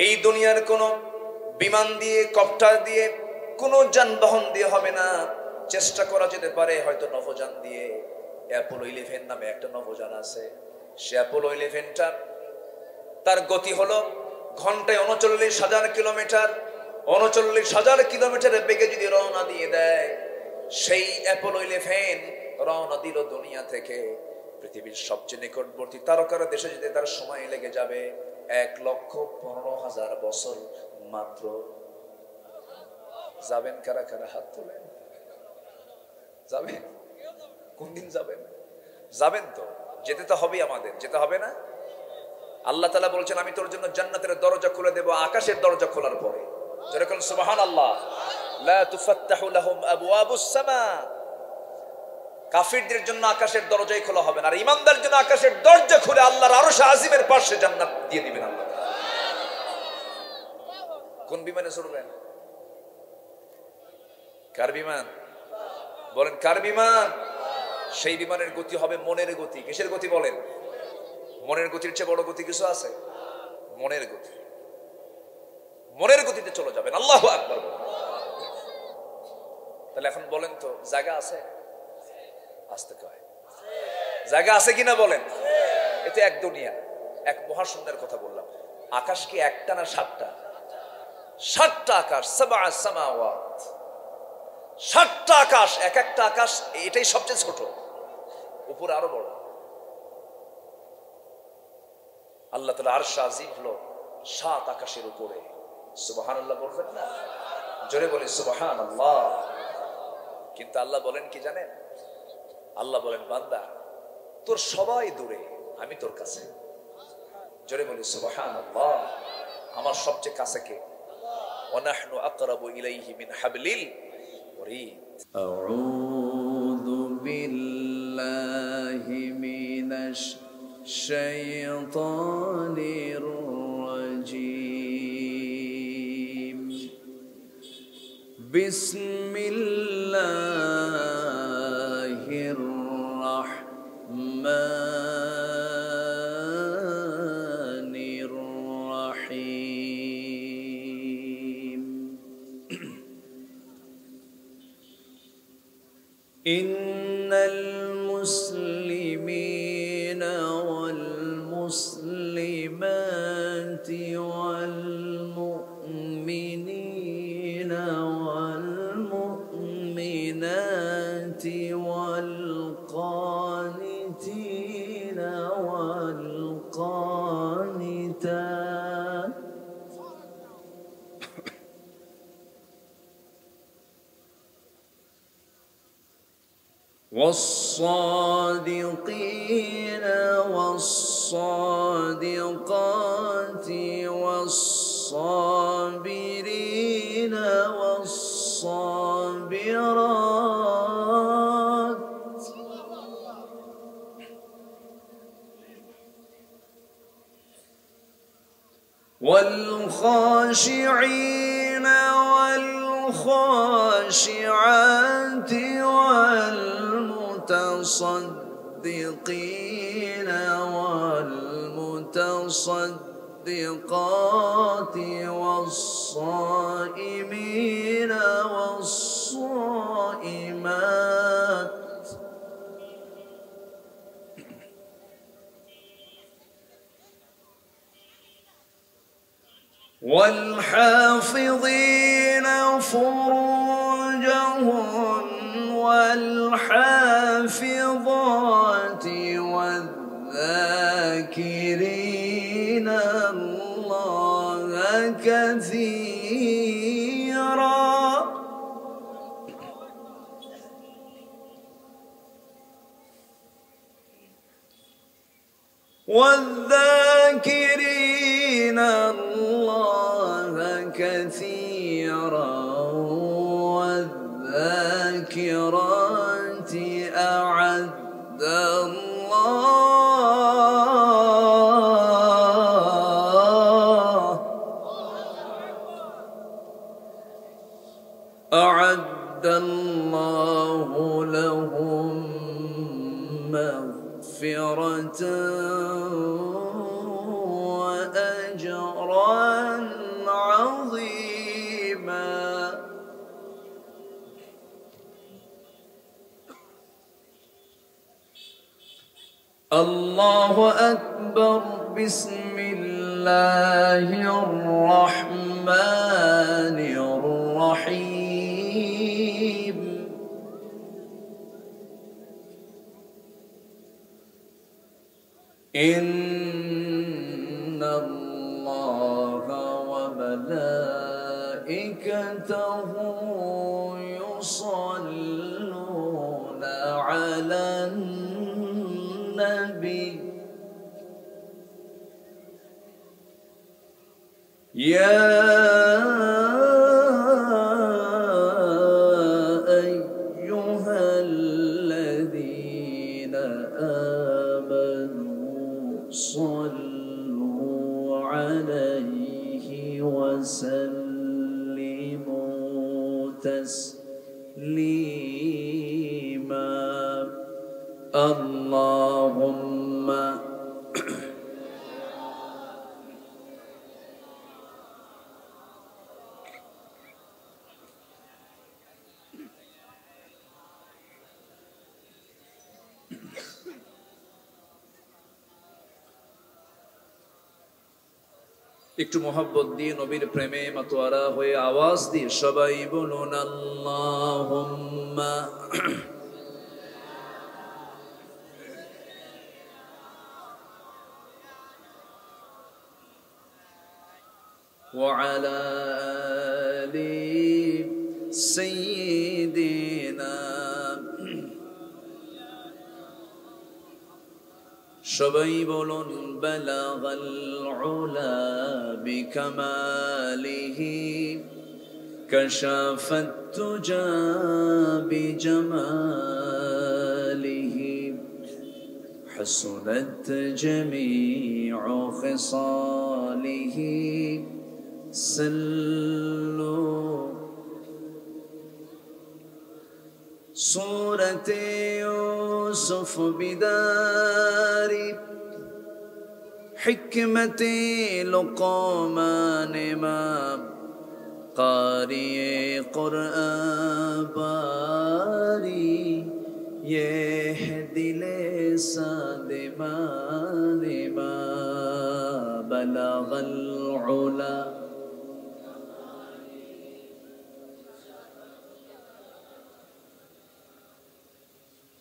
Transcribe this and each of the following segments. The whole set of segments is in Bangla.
এই দুনিয়ার কোনো বিমান দিয়ে, কপ্টার দিয়ে, কোনো যানবাহন দিয়ে হবে না। চেষ্টা করা যেতে পারে হয়তো নভোযান দিয়ে। অ্যাপোলো 11 নামে একটা নভোযান আছে। সে অ্যাপোলো 11টা তার গতি হলো ঘন্টায় 39,000 কিলোমিটার। 39,000 কিলোমিটারের বেগে যদি রওনা দিয়ে দেয়, সেই অ্যাপোলো 11 রওনা দিল দুনিয়া থেকে পৃথিবীর সবচেয়ে নিকটবর্তী তারকার দেশে যেতে তার সময় লেগে যাবে 1,15,000 বছর মাত্র। যাবেন কারা কারা? হাত তোলেন। যাবেন? কোন দিন যাবেন? যাবেন তো, যেতে তো হবে, আমাদের যেতে হবে না? আল্লাহ তাআলা বলছেন, আমি তোর জন্য জান্নাতের দরজা খুলে দেব আকাশের দরজা খোলার পরে। যেরকম সুবহানাল্লাহ, লা তুফাত্তাহু লাহুম আবওয়াবুস সামা। কাফিরদের জন্য আকাশের দরজাই খোলা হবে না, আর ঈমানদারদের জন্য আকাশের দরজা খুলে আল্লাহর আরশ আজিমের পাশে জান্নাত দিয়ে দিবেন আল্লাহ। কোন বিমানে চড়বেন? কার বিমান? বলেন কার বিমান? সেই বিমানের গতি হবে মনের গতি। কিসের গতি বলেন? মনের গতির চেয়ে বড় গতি কিছু আছে? মনের গতি। মনের গতিতে চলে যাবেন। আল্লাহু আকবার। তাহলে এখন বলেন তো, জায়গা আছে? আসতে কয় জায়গা আছে কিনা বলেন? এতে এক দুনিয়া, এক মহাশূন্যের কথা বললাম। আকাশ কি একটা না সাতটা? সাতটা আকাশ, সাবআ সামাওয়াত। সাতটা আকাশ, এক একটা আকাশ এটাই সবচেয়ে ছোট, উপরে আরো বড়। আল্লাহ তাআলা আরশ আজিম হলো 7 আকাশের উপরে। সুবহানাল্লাহ বলবেন না? জোরে বলি সুবহানাল্লাহ। কিন্তু আল্লাহ বলেন কি জানেন? আল্লাহ বলেন, বান্দা তোর সবাই দূরে, আমি তোর কাছে। জোরে বলি সুবহানাল্লাহ। আমার সবচেয়ে কাছে কে? ওয়া নাহনু আকরাবু ইলাইহি মিন হাবলিল ওয়ারিদ। আউযু বিল্লাহি মিনাশ শাইতানির রাজীম। বিসমিল্লাহির রাহমানির রাহিম। ইন্নাল মুসলিমিনা ওয়াল মুসলিমাতি ওয়াল মুমিনিনা ওয়াল মুমিনাতি ওয়াল কানিতিনা ওয়াল কানিতাত والصادقين والصادقات والصابرين والصابرات والخاشعين والخاشعات والمتصدقين والمتصدقات والصائمين والصائمات والحافظين فروجهم والحافظات والذاكرين الله كثيرا والذاكرين الله كثيرا والذاكرات أعد الله لهم مغفرة وأجرا الله أكبر بسم الله الرحمن الرحيم إن الله وملائكته يصلون على النبي يا أيها الذين آمنوا صلوا عليه وسلموا تسليما اللهم একটু মোহাব্বত দিয়ে নবীর প্রেমে মাতোয়ারা হয়ে আওয়াজ দিয়ে সবাই বলুন আল্লাহুম্মা ওয়া আলা আলি সাইয়্যিদিনা সবাই বলুন বালাগাল উলা বিকামালিহি কাশাফাত তুজা বিজামালিহি হাসুনাত জামিউ খিসালিহি সাল্লু سورة يوسف بدار حكمة لقمان ما قارئ قرآن باري يهدي لسان ما بلغ العلا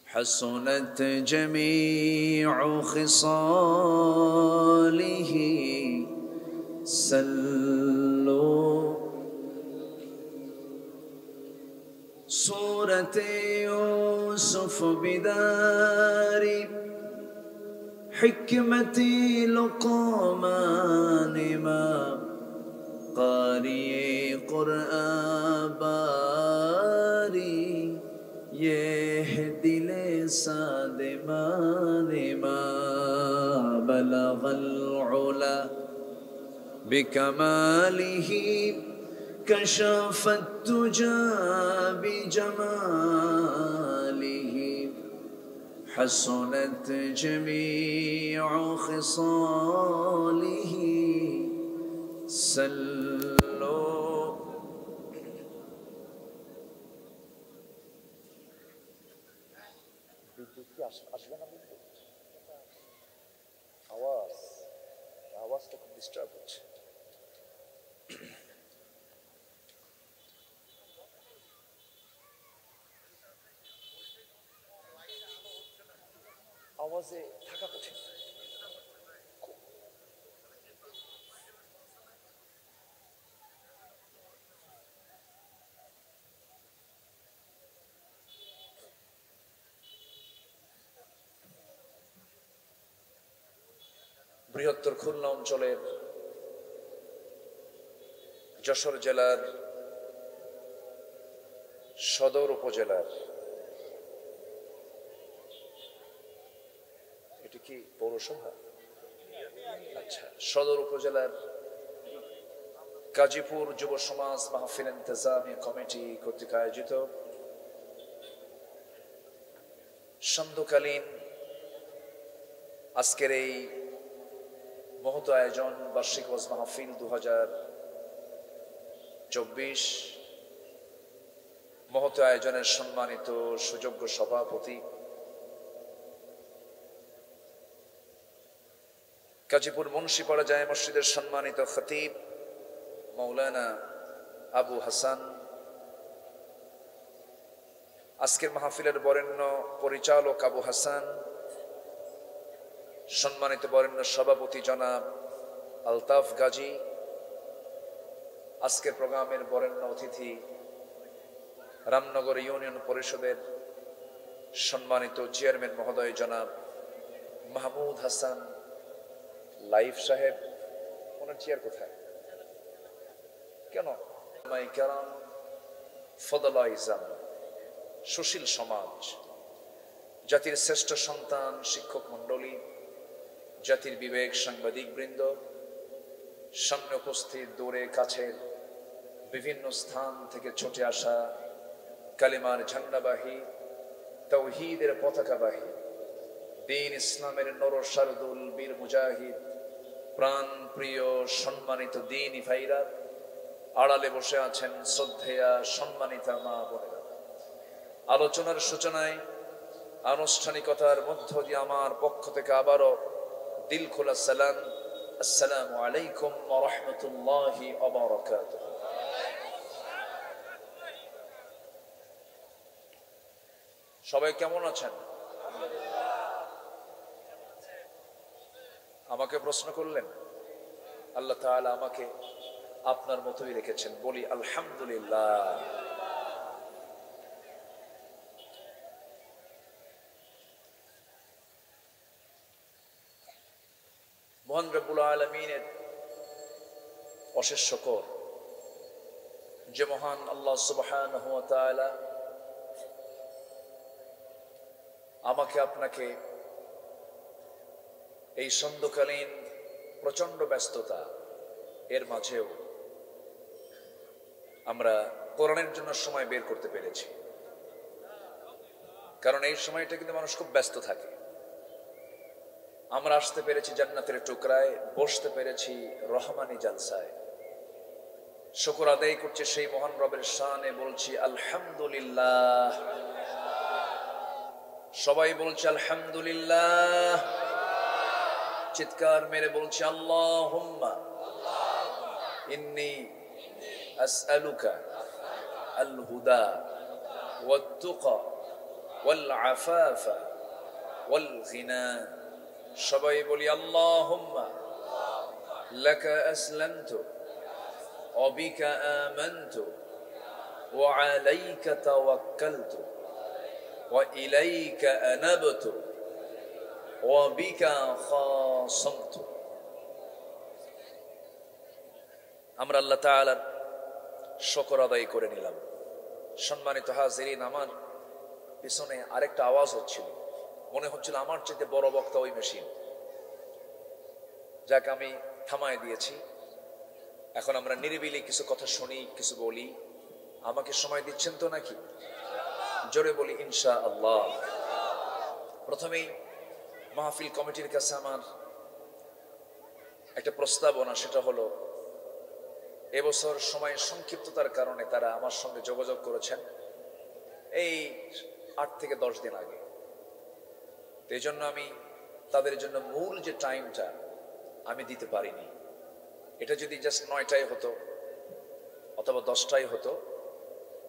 حسنت جميع خصاله سلوا سورة يوسف بدار حكمة لقمان ما قارئ قرآن باري يهدي لسان ما بلغ العلا بكماله كشف الدجى بجماله حسنت جميع خصاله سلوا আসবে না বিদ্যুৎ আওয়াজটা খুব ডিস্টার্ব হচ্ছে আওয়াজে থাকা কঠিন বৃহত্তর খুলনা অঞ্চলের যশোর জেলার সদর উপজেলার এটি কি পৌরসভা আচ্ছা সদর উপজেলার গাজীপুর যুব সমাজ মাহফিল ইন্তেজামি কমিটি কর্তৃক আয়োজিত সান্ধ্যকালীন আজকের এই মহৎ আয়োজন বার্ষিক ওয়াজ মাহফিল 2024 মহৎ আয়োজনের সম্মানিত সুযোগ্য সভাপতি গাজীপুর মুন্সিপাড়া জামে মসজিদের সম্মানিত খতিব মৌলানা আবু হাসান, আজকের মাহফিলের বরেণ্য পরিচালক আবু হাসান, সম্মানিত বরেণ্য সভাপতি জনাব আলতাফ গাজী, আজকের প্রোগ্রামের বরেণ্য অতিথি রামনগর ইউনিয়ন পরিষদের সম্মানিত চেয়ারম্যান মহোদয় জনাব মাহমুদ হাসান লাইফ সাহেব, ওনার চেয়ার কোথায় কেন? কেরাম, ফদলা ইজাম, সুশীল সমাজ, জাতির শ্রেষ্ঠ সন্তান শিক্ষক মণ্ডলী, জাতির বিবেক সাংবাদিক বৃন্দ, সামনে উপস্থিত দূরে কাছের বিভিন্ন স্থান থেকে ছুটে আসা কালিমার ঝান্ডাবাহী, তাওহীদের পতাকাবাহী, দ্বীন ইসলামের নরসারদুল বীর মুজাহিদ, প্রাণ প্রিয় সম্মানিত দ্বীনি ভাইরা, আড়ালে বসে আছেন শ্রদ্ধেয়া সম্মানিতা মা বোনেরা। আলোচনার সূচনায় আনুষ্ঠানিকতার মধ্য দিয়ে আমার পক্ষ থেকে আবারও দিল খোলা সালাম, আসসালামু আলাইকুম ওয়া রাহমাতুল্লাহি ওয়া বারাকাতুহু। সবাই কেমন আছেন? আমাকে প্রশ্ন করলেন, আল্লাহ তাআলা আমাকে আপনার মতোই রেখেছেন, বলি আলহামদুলিল্লাহ। মহান রব্বুল আলামিনের অশেষ শুকর যে মহান আল্লাহ সুবহানাহু ওয়া তাআলা আমাকে আপনাকে এই সন্ধ্যকালীন প্রচন্ড ব্যস্ততা এর মাঝেও আমরা কোরআনের জন্য সময় বের করতে পেরেছি। কারণ এই সময়টা কিন্তু মানুষ খুব ব্যস্ত থাকে। আমরা আসতে পেরেছি জান্নাতের টুকরায়, বসতে পেরেছি রহমানি জালসায়। শুকর আদায় করছে সেই মহান রবের শানে, বলছি আলহামদুলিল্লাহ। সবাই বলছে আলহামদুলিল্লাহ, চিৎকার মেরে বলছি আল্লাহুম্মা ইন্নী আসআলুকা আল হুদা ওয়াত তুকা ওয়াল আফাফা ওয়াল গিনা। সবাই বলি আল্লাহুম্মা লাকা আসলামতু ওয়া বিকা আমানতু ওয়া আলাইকা তাওয়াক্কালতু ওয়া ইলাইকা আনাবতু ওয়া বিকা খাসামতু। আমরা আল্লাহ তাআলার শুকর আদায় করে নিলাম। সম্মানিত হাজিরিন, আমার পিছনে আরেকটা আওয়াজ হচ্ছিল, মনে হচ্ছিল আমার চাইতে বড় বক্তা ওই মেশিন, যাকে আমি থামায় দিয়েছি। এখন আমরা নিরিবিলি কিছু কথা শুনি, কিছু বলি। আমাকে সময় দিচ্ছেন তো নাকি? জোরে বলি ইনশাআল্লাহ। প্রথমেই মাহফিল কমিটির কাছে আমার একটা প্রস্তাবনা, সেটা হলো এবছর সময় সংক্ষিপ্ততার কারণে তারা আমার সঙ্গে যোগাযোগ করেছেন এই 8 থেকে 10 দিন আগে। এই জন্য আমি তাদের জন্য মূল যে টাইমটা আমি দিতে পারিনি। এটা যদি জাস্ট 9টায় হতো অথবা 10টায় হতো,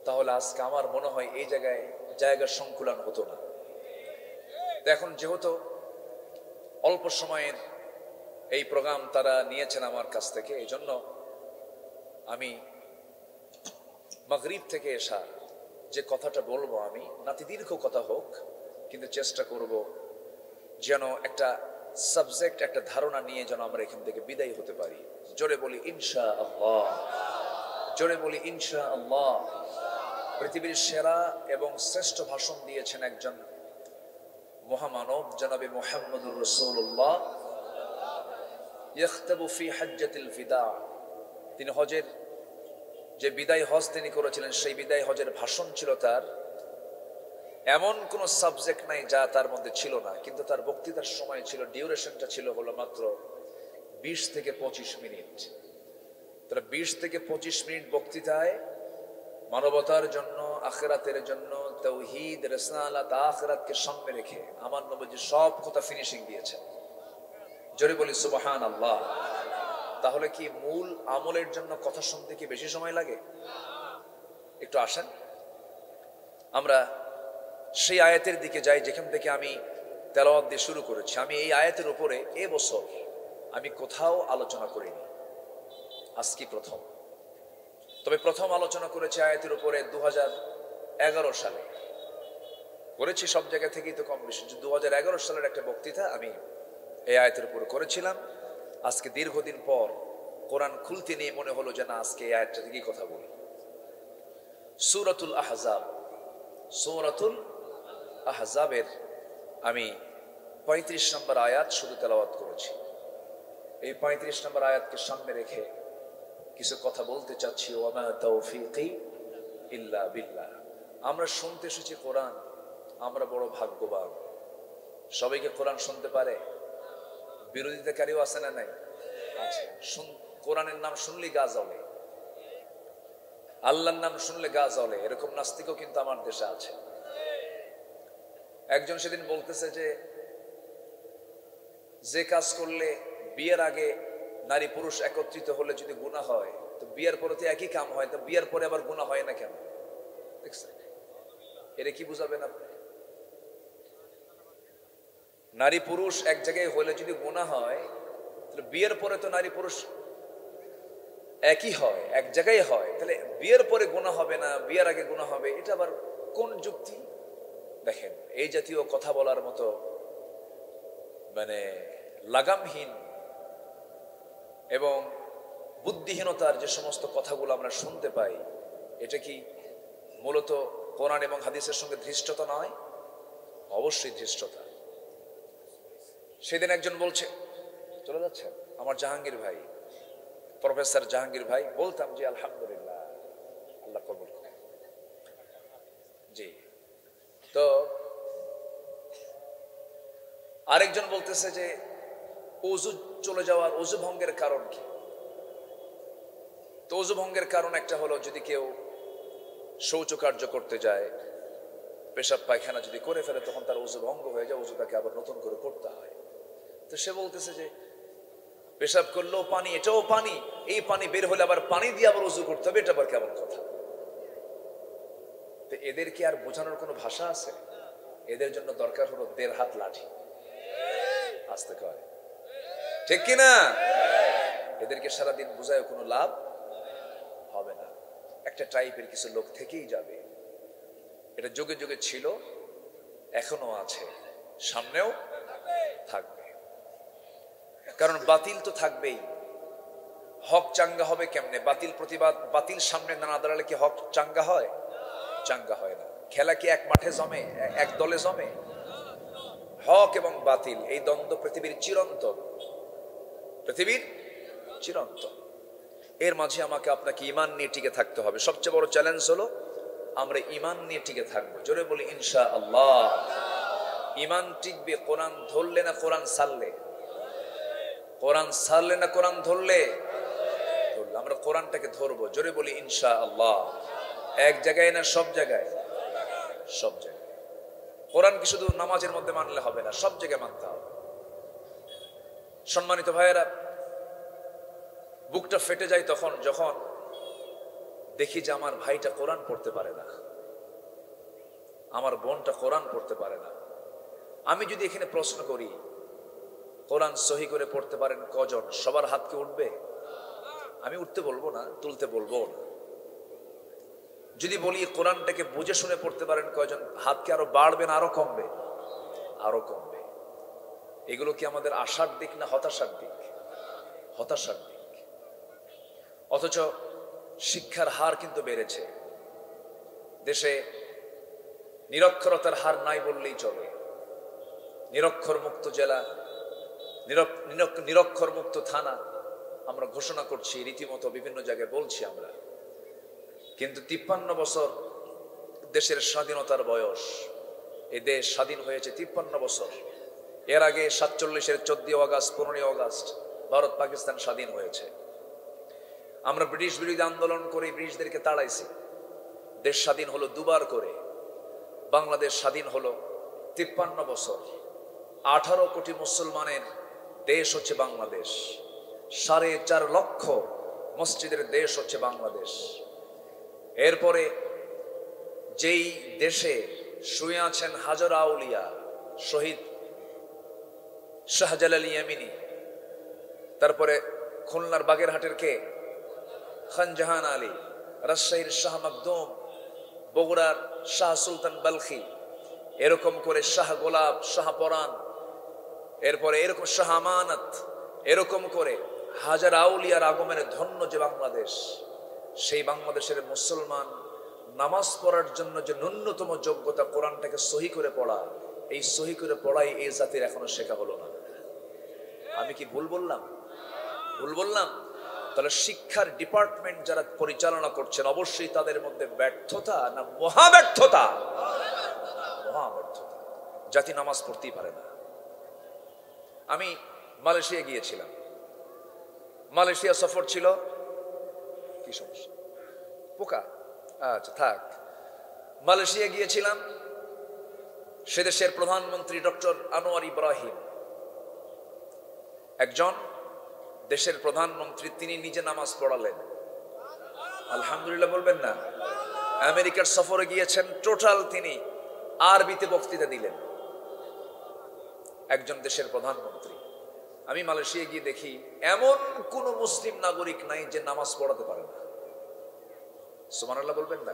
তাহলে আজকে আমার মনে হয় এই জায়গার সংকুলন হতো না। তো এখন যেহেতু অল্প সময়ের এই প্রোগ্রাম তারা নিয়েছেন আমার কাছ থেকে, এই জন্য আমি মাগরিব থেকে এসা যে কথাটা বলবো, আমি নাতি দীর্ঘ কথা হোক, কিন্তু চেষ্টা করব যেন একটা সাবজেক্ট, একটা ধারণা নিয়ে যেন আমরা এখান থেকে বিদায় হতে পারি। জোরে বলি ইনশাআল্লাহ, জোরে বলি ইনশাআল্লাহ। পৃথিবীর সেরা এবং শ্রেষ্ঠ ভাষণ দিয়েছেন একজন মহামানব, জনাবে মুহাম্মদুর রাসূলুল্লাহ। ইয়াখতাবু ফি হাজ্জাতিল ফিদা, তিনি হজের যে বিদায় হজ তিনি করেছিলেন, সেই বিদায় হজের ভাষণ ছিল তার। এমন কোন সাবজেক্ট নাই যা তার মধ্যে ছিল না, কিন্তু তার বক্তৃতার সময় ছিল, ডিউরেশনটা ছিল হলো মাত্র 20 থেকে 25 মিনিট। তারা 20 থেকে 25 মিনিট বক্তৃতায় মানবতার জন্য, আখিরাতের জন্য, তাওহীদ, রিসালাত, আখিরাতকে সামনে রেখে আমার নবীজি সব কথা ফিনিশিং দিয়েছেন। জোরে বলি সুবহানাল্লাহ। তাহলে কি মূল আমলের জন্য কথা শুনতে কি বেশি সময় লাগে? একটু আসেন আমরা সেই আয়াতের দিকে যাই যেখান থেকে আমি তেলাওয়াত দিয়ে শুরু করেছি। আমি এই আয়াতের উপরে এবছর আমি কোথাও আলোচনা করিনি, আজকে প্রথম। তবে প্রথম আলোচনা করেছি আয়াতের উপরে 2011 সালে করেছি। সব জায়গা থেকেই তো কম বেশি 2011 সালের একটা বক্তৃতা আমি এই আয়াতের উপরে করেছিলাম। আজকে দীর্ঘদিন পর কোরআন খুলতে নিয়ে মনে হলো যে না, আজকে এই আয়াতটা থেকেই কথা বলি। সূরাতুল আহজাব, সূরাতুল আহজাবের আমি 35 নম্বর আয়াত শুধু তেলাওয়াত করেছি। এই 35 নম্বর আয়াতকে সামনে রেখে কিছু কথা বলতে চাচ্ছি। ওয়ামা তাওফীকি ইল্লা বিল্লাহ। আমরা শুনতে এসেছি কোরআন, আমরা বড় ভাগ্যবান। সবাইকে কোরআন শুনতে পারে? বিরোধিতাকারীও আছে না নাই? আছে। কোরআনের নাম শুনলে গা জ্বলে, আল্লাহর নাম শুনলে গা জ্বলে, এরকম নাস্তিকও কিন্তু আমার দেশে আছে। একজন সেদিন বলতেছে যে কাজ করলে বিয়ের আগে নারী পুরুষ একত্রিত হলে যদি গুনাহ হয়, তো বিয়ের পরে তো একই কাম হয়, তো বিয়ের পরে আবার গুনাহ হয় না কেন? দেখছেন এটা কি বুঝাবেন আপনি? নারী পুরুষ এক জায়গায় হলে যদি গুনাহ হয়, তাহলে বিয়ের পরে তো নারী পুরুষ একই হয়, এক জায়গায় হয়, তাহলে বিয়ের পরে গুনাহ হবে না, বিয়ের আগে গুনাহ হবে, এটা আবার কোন যুক্তি? দেখেন, এই জাতীয় কথা বলার মতো মানে লাগামহীন এবং বুদ্ধিহীনতার যে সমস্ত কথাগুলো আমরা শুনতে পাই, এটা কি মূলত কোরআন এবং হাদিসের সঙ্গে ধৃষ্টতা নয়? অবশ্যই ধৃষ্টতা। সেদিন একজন বলছে, চলে যাচ্ছে আমার জাহাঙ্গীর ভাই, প্রফেসর জাহাঙ্গীর ভাই, বলতাম যে আলহামদুলিল্লাহ, আল্লাহ কবুল করে। জি। তো আরেকজন বলতেছে যে ওযু চলে যাওয়ার, ওযু ভঙ্গের কারণ কি? তো ওযু ভঙ্গের কারণ একটা হলো, যদি কেউ শৌচকার্য করতে যায়, পেশাব পায়খানা যদি করে ফেলে, তখন তার ওযু ভঙ্গ হয়ে যায়, ওযুটাকে আবার নতুন করে করতে হয়। তো সে বলতেছে যে পেশাব করলেও পানি, এটাও পানি, এই পানি বের হলে আবার পানি দিয়ে আবার ওযু করতে হবে, এটা আবার কেমন কথা? তো এদের কি আর বোঝানোর কোনো ভাষা আছে? এদের জন্য দরকার হলো 1.5 হাত লাঠি। আসতে কয় ঠিক কিনা? এদেরকে সারাদিন বোঝায় কোনো লাভ হবে না। একটা টাইপের কিছু লোক থেকেই যাবে। এটা যুগে যুগে ছিল, এখনো আছে, সামনেও থাকবে। কারণ বাতিল তো থাকবেই। হক চাঙ্গা হবে কেমনে? বাতিল প্রতিবাদ, বাতিল সামনে না দাঁড়ালে কি হক চাঙ্গা হয়? চাঙ্গা হয় না। খেলা কি এক মাঠে জমে, এক দলে জমে? হক এবং বাতিল এই দ্বন্দ্ব পৃথিবীর চিরন্তন, পৃথিবীর চিরন্তন। এর মাঝে আমাকে আপনাকে ঈমান নিয়ে টিকে থাকতে হবে। সবচেয়ে বড় চ্যালেঞ্জ হলো আমরা ঈমান নিয়ে টিকে থাকবো। জোরে বলি ইনশাআল্লাহ। ঈমান টিকবে কোরআন ধরলে না কোরআন ছাড়লে? কোরআন ছাড়লে না কোরআন ধরলে? ধরলে। আমরা কোরআনটাকে ধরবো। জোরে বলি ইনশাআল্লাহ। এক জায়গায় না সব জায়গায়? সব জায়গায়। কোরআন কি শুধু নামাজের মধ্যে মানলে হবে না, সব জায়গায় মানতে হবে। সম্মানিত ভাইয়েরা, বুকটা ফেটে যায় তখন যখন দেখি যে আমার ভাইটা কোরআন পড়তে পারে না, আমার বোনটা কোরআন পড়তে পারে না। আমি যদি এখানে প্রশ্ন করি কোরআন সহি করে পড়তে পারেন কজন, সবার হাত কি উঠবে? আমি উঠতে বলবো না, তুলতে বলবো না। যদি বলি কোরআনটাকে বুঝে শুনে পড়তে পারেন কয়জন, হাত কি আরো বাড়বে না আরো কমবে? আরো কমবে। এগুলো কি আমাদের আশার দিক না হতাশার দিক? হতাশার দিক। অথচ শিক্ষার হার কিন্তু বেড়েছে। দেশে নিরক্ষরতার হার নাই বললেই চলে। নিরক্ষর মুক্ত জেলা, নিরক্ষর মুক্ত থানা আমরা ঘোষণা করছি, রীতিমতো বিভিন্ন জায়গায় বলছি আমরা। কিন্তু 53 বছর দেশের স্বাধীনতার বয়স, এই দেশ স্বাধীন হয়েছে 53 বছর। এর আগে 47-এর 14 আগস্ট 15 আগস্ট ভারত পাকিস্তান স্বাধীন হয়েছে। আমরা ব্রিটিশ বিরোধী আন্দোলন করে ব্রিটিশদেরকে তাড়াইছি। দেশ স্বাধীন হলো দুবার করে। বাংলাদেশ স্বাধীন হলো 53 বছর। 18 কোটি মুসলমানের দেশ হচ্ছে বাংলাদেশ। 4.5 লক্ষ মসজিদের দেশ হচ্ছে বাংলাদেশ। এরপরে যেই দেশে শুয়ে আছেন হাজার আউলিয়া, শহীদ শাহজালাল ইয়ামিনী, তারপরে খুলনার বাগেরহাটের কে খানজাহান আলী, রাজশাহীর শাহ মাকদুম, বগুড়ার শাহ সুলতান বালখি, এরকম করে শাহ গোলাপ, শাহ পরাণ, এরপরে এরকম শাহ আমানত, এরকম করে হাজার আউলিয়ার আগমনে ধন্য যে বাংলাদেশ, সেই বাংলাদেশের মুসলমান নামাজ পড়ার জন্য যে ন্যূনতম যোগ্যতা কোরআনটাকে সহি করে পড়া, এই সহি করে পড়াই এই জাতির এখনো শেখা হলো না। আমি কি ভুল বললাম? ভুল বললাম? তাহলে শিক্ষার ডিপার্টমেন্ট যারা পরিচালনা করছেন অবশ্যই তাদের মধ্যে ব্যর্থতা না মহাব্যর্থতা? মহাব্যর্থতা। জাতি নামাজ পড়তেই পারে না। আমি মালয়েশিয়া গিয়েছিলাম, মালয়েশিয়া সফর ছিল। কি সমস্যা? পোকা? আচ্ছা থাক। মালয়েশিয়া গিয়েছিলাম, সে দেশের প্রধানমন্ত্রী ডক্টর আনোয়ার ইব্রাহিম, একজন দেশের প্রধানমন্ত্রী, তিনি নিজে নামাজ পড়ালেন। আলহামদুলিল্লাহ বলবেন না? আমেরিকার সফরে গিয়েছেন, টোটাল তিনি আরবিতে বক্তৃতা দিলেন, একজন দেশের প্রধানমন্ত্রী। আমি মালয়েশিয়া গিয়ে দেখি এমন কোন মুসলিম নাগরিক নাই যে নামাজ পড়াতে পারে না। সুবহানাল্লাহ বলবেন না?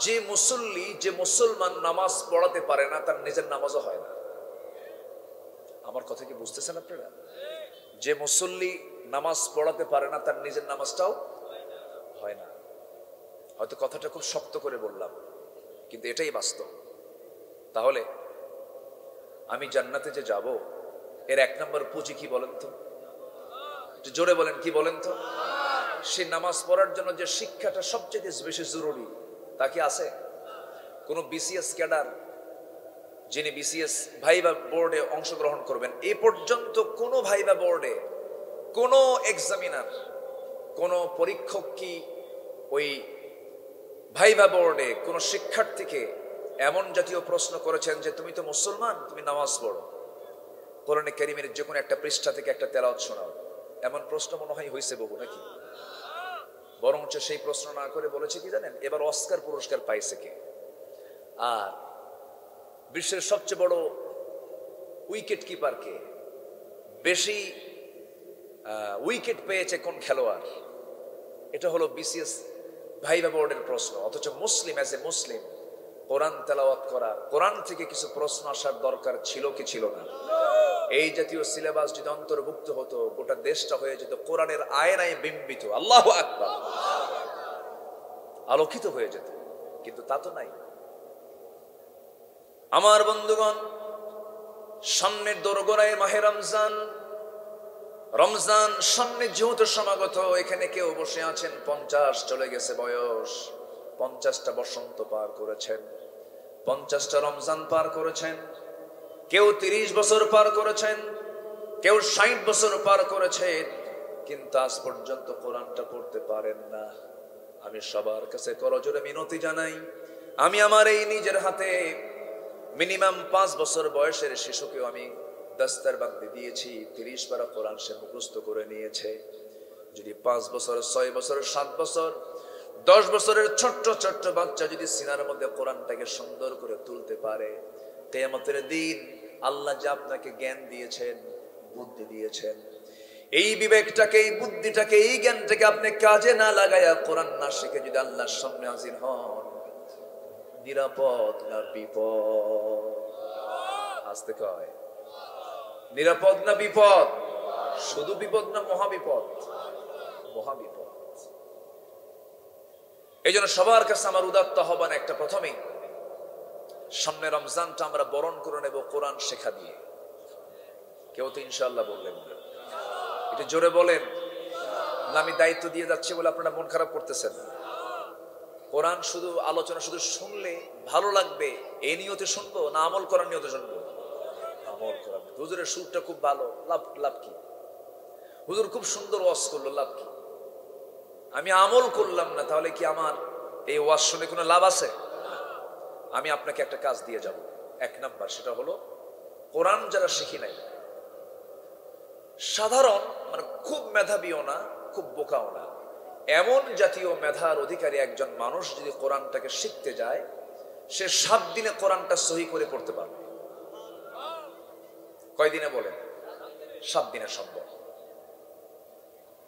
যে মুসল্লি, যে মুসলমান নামাজ পড়াতে পারে না, তার নিজের নামাজও হয় না। আমার কথা কি বুঝতেছেন আপনারা? যে মুসল্লি নামাজ পড়াতে পারে না, তার নিজের নামাজটাও হয় না। হয়তো কথাটা খুব শক্ত করে বললাম, কিন্তু এটাই বাস্তব। তাহলে আমি জান্নাতে যে যাব, এর 1 নম্বর পুঁজি কি বলেন তো? জোরে বলেন, কি বলেন তো? সে নামাজ পড়ার জন্য যে শিক্ষাটা সবচেয়ে বেশি জরুরি, তা কি আছে? কোন বিসিএস ক্যাডার, যিনি বিসিএস ভাইবা বোর্ডে অংশগ্রহণ করবেন, এ পর্যন্ত কোন ভাইবা বোর্ডে কোন এক্সামিনার, কোন পরীক্ষক কি ওই ভাইবা বোর্ডে কোন শিক্ষার্থীকে এমন জাতীয় প্রশ্ন করেছেন যে তুমি তো মুসলমান, তুমি নামাজ পড়ো, কোরআনে কারীমের যে কোনো একটা পৃষ্ঠা থেকে একটা তেলাওয়াত শোনাও? এমন প্রশ্ন মনে হয় হয়েছে বহু, নাকি? বরঞ্চ সেই প্রশ্ন না করে বলেছে কি জানেন, এবার অস্কার পুরস্কার পাইছে কে? আর বিশ্বের সবচেয়ে বড় উইকেট কিপার কে? বেশি উইকেট পেয়েছে কোন খেলোয়াড়? এটা হলো বিসিএস ভাইবা বোর্ডের প্রশ্ন। অথচ মুসলিম, অ্যাজ এ মুসলিম, কোরআন তেলাওয়াত করা, কোরআন থেকে কিছু প্রশ্ন আসার দরকার ছিল কি ছিল না? এই জাতীয় সিলেবাস যদি অন্তর্ভুক্ত হতো, গোটা দেশটা হয়ে যেত কোরআনের আয়নায় বিম্বিত, আল্লাহু আকবার, আলোকিত হয়ে যেত। কিন্তু তা তো নাই। আমার বন্ধুগণ, সামনের দোরগোড়ায় মাহে রমজান, রমজান সামনে যেহেতু সমাগত, এখানে কেউ বসে আছেন 50 চলে গেছে বয়স, 50টা বসন্ত পার করেছেন, 50টা রমজান পার করেছেন, কেউ 30 বছর পার করেছেন, কেউ 60 বছর পার করেছেন, কিন্তু আজ পর্যন্ত কোরআনটা পড়তে পারেন না। আমি সবার কাছে করজোড়ে মিনতি জানাই, আমি আমার এই নিজের হাতে মিনিমাম 5 বছর বয়সের শিশুকেও আমি দস্তরবন্দি দিয়েছি, 30 পারা কোরআন সে মুখস্থ করে নিয়েছে। যদি 5 বছর, 6 বছর, 7 বছর, 10 বছরের ছোট্ট ছোট্ট বাচ্চা যদি সিনার মধ্যে কোরআনটাকে সুন্দর করে তুলতে পারে, কিয়ামতের দিন আল্লাহ যে আপনাকে জ্ঞান দিয়েছেন, বুদ্ধি দিয়েছেন, এই বিবেকটাকে, এই বুদ্ধিটাকে, এই জ্ঞানটাকে আপনি কাজে না লাগায়া, কোরআন না শিখে যদি আল্লাহর সামনে হাজির হন, নিরাপদ না বিপদ? আসতে কয়, নিরাপদ না বিপদ? শুধু বিপদ না মহাবিপদ? মহাবিপদ। এই জন্য সবার কাছে আমার উদাত্ত আহ্বান একটা, প্রথমেই সামনে রমজানটা আমরা বরণ করে নেব কোরআন শেখা দিয়ে। কেউ তো ইনশাআল্লাহ বললেন না, এটা জোরে বলেন না। আমি দায়িত্ব দিয়ে যাচ্ছি বলে আপনারা মন খারাপ করতেছেন? কোরআন শুধু আলোচনা, শুধু শুনলে ভালো লাগবে এই নিয়তে শুনবো, না আমল করার নিয়তে শুনবো? আমল করার। হুজুরের সুরটা খুব ভালো, লাভ কি? হুজুর খুব সুন্দর ওয়াজ করলো, লাভ কি? আমি আমল করলাম না, তাহলে কি আমার এই ওয়াজ শুনে কোনো লাভ আছে? আমি আপনাকে একটা কাজ দিয়ে যাব। 1 নাম্বার, সেটা হলো কোরআন যারা শিখি নাই, সাধারণ, মানে খুব মেধাবীও না, খুব বোকাও না, এমন জাতীয় মেধার অধিকারী একজন মানুষ যদি কোরআনটাকে শিখতে যায়, সে 7 দিনে কোরআনটা সহি করে পড়তে পারবে। কয়দিনে বলেন? 7 দিনে সম্ভব।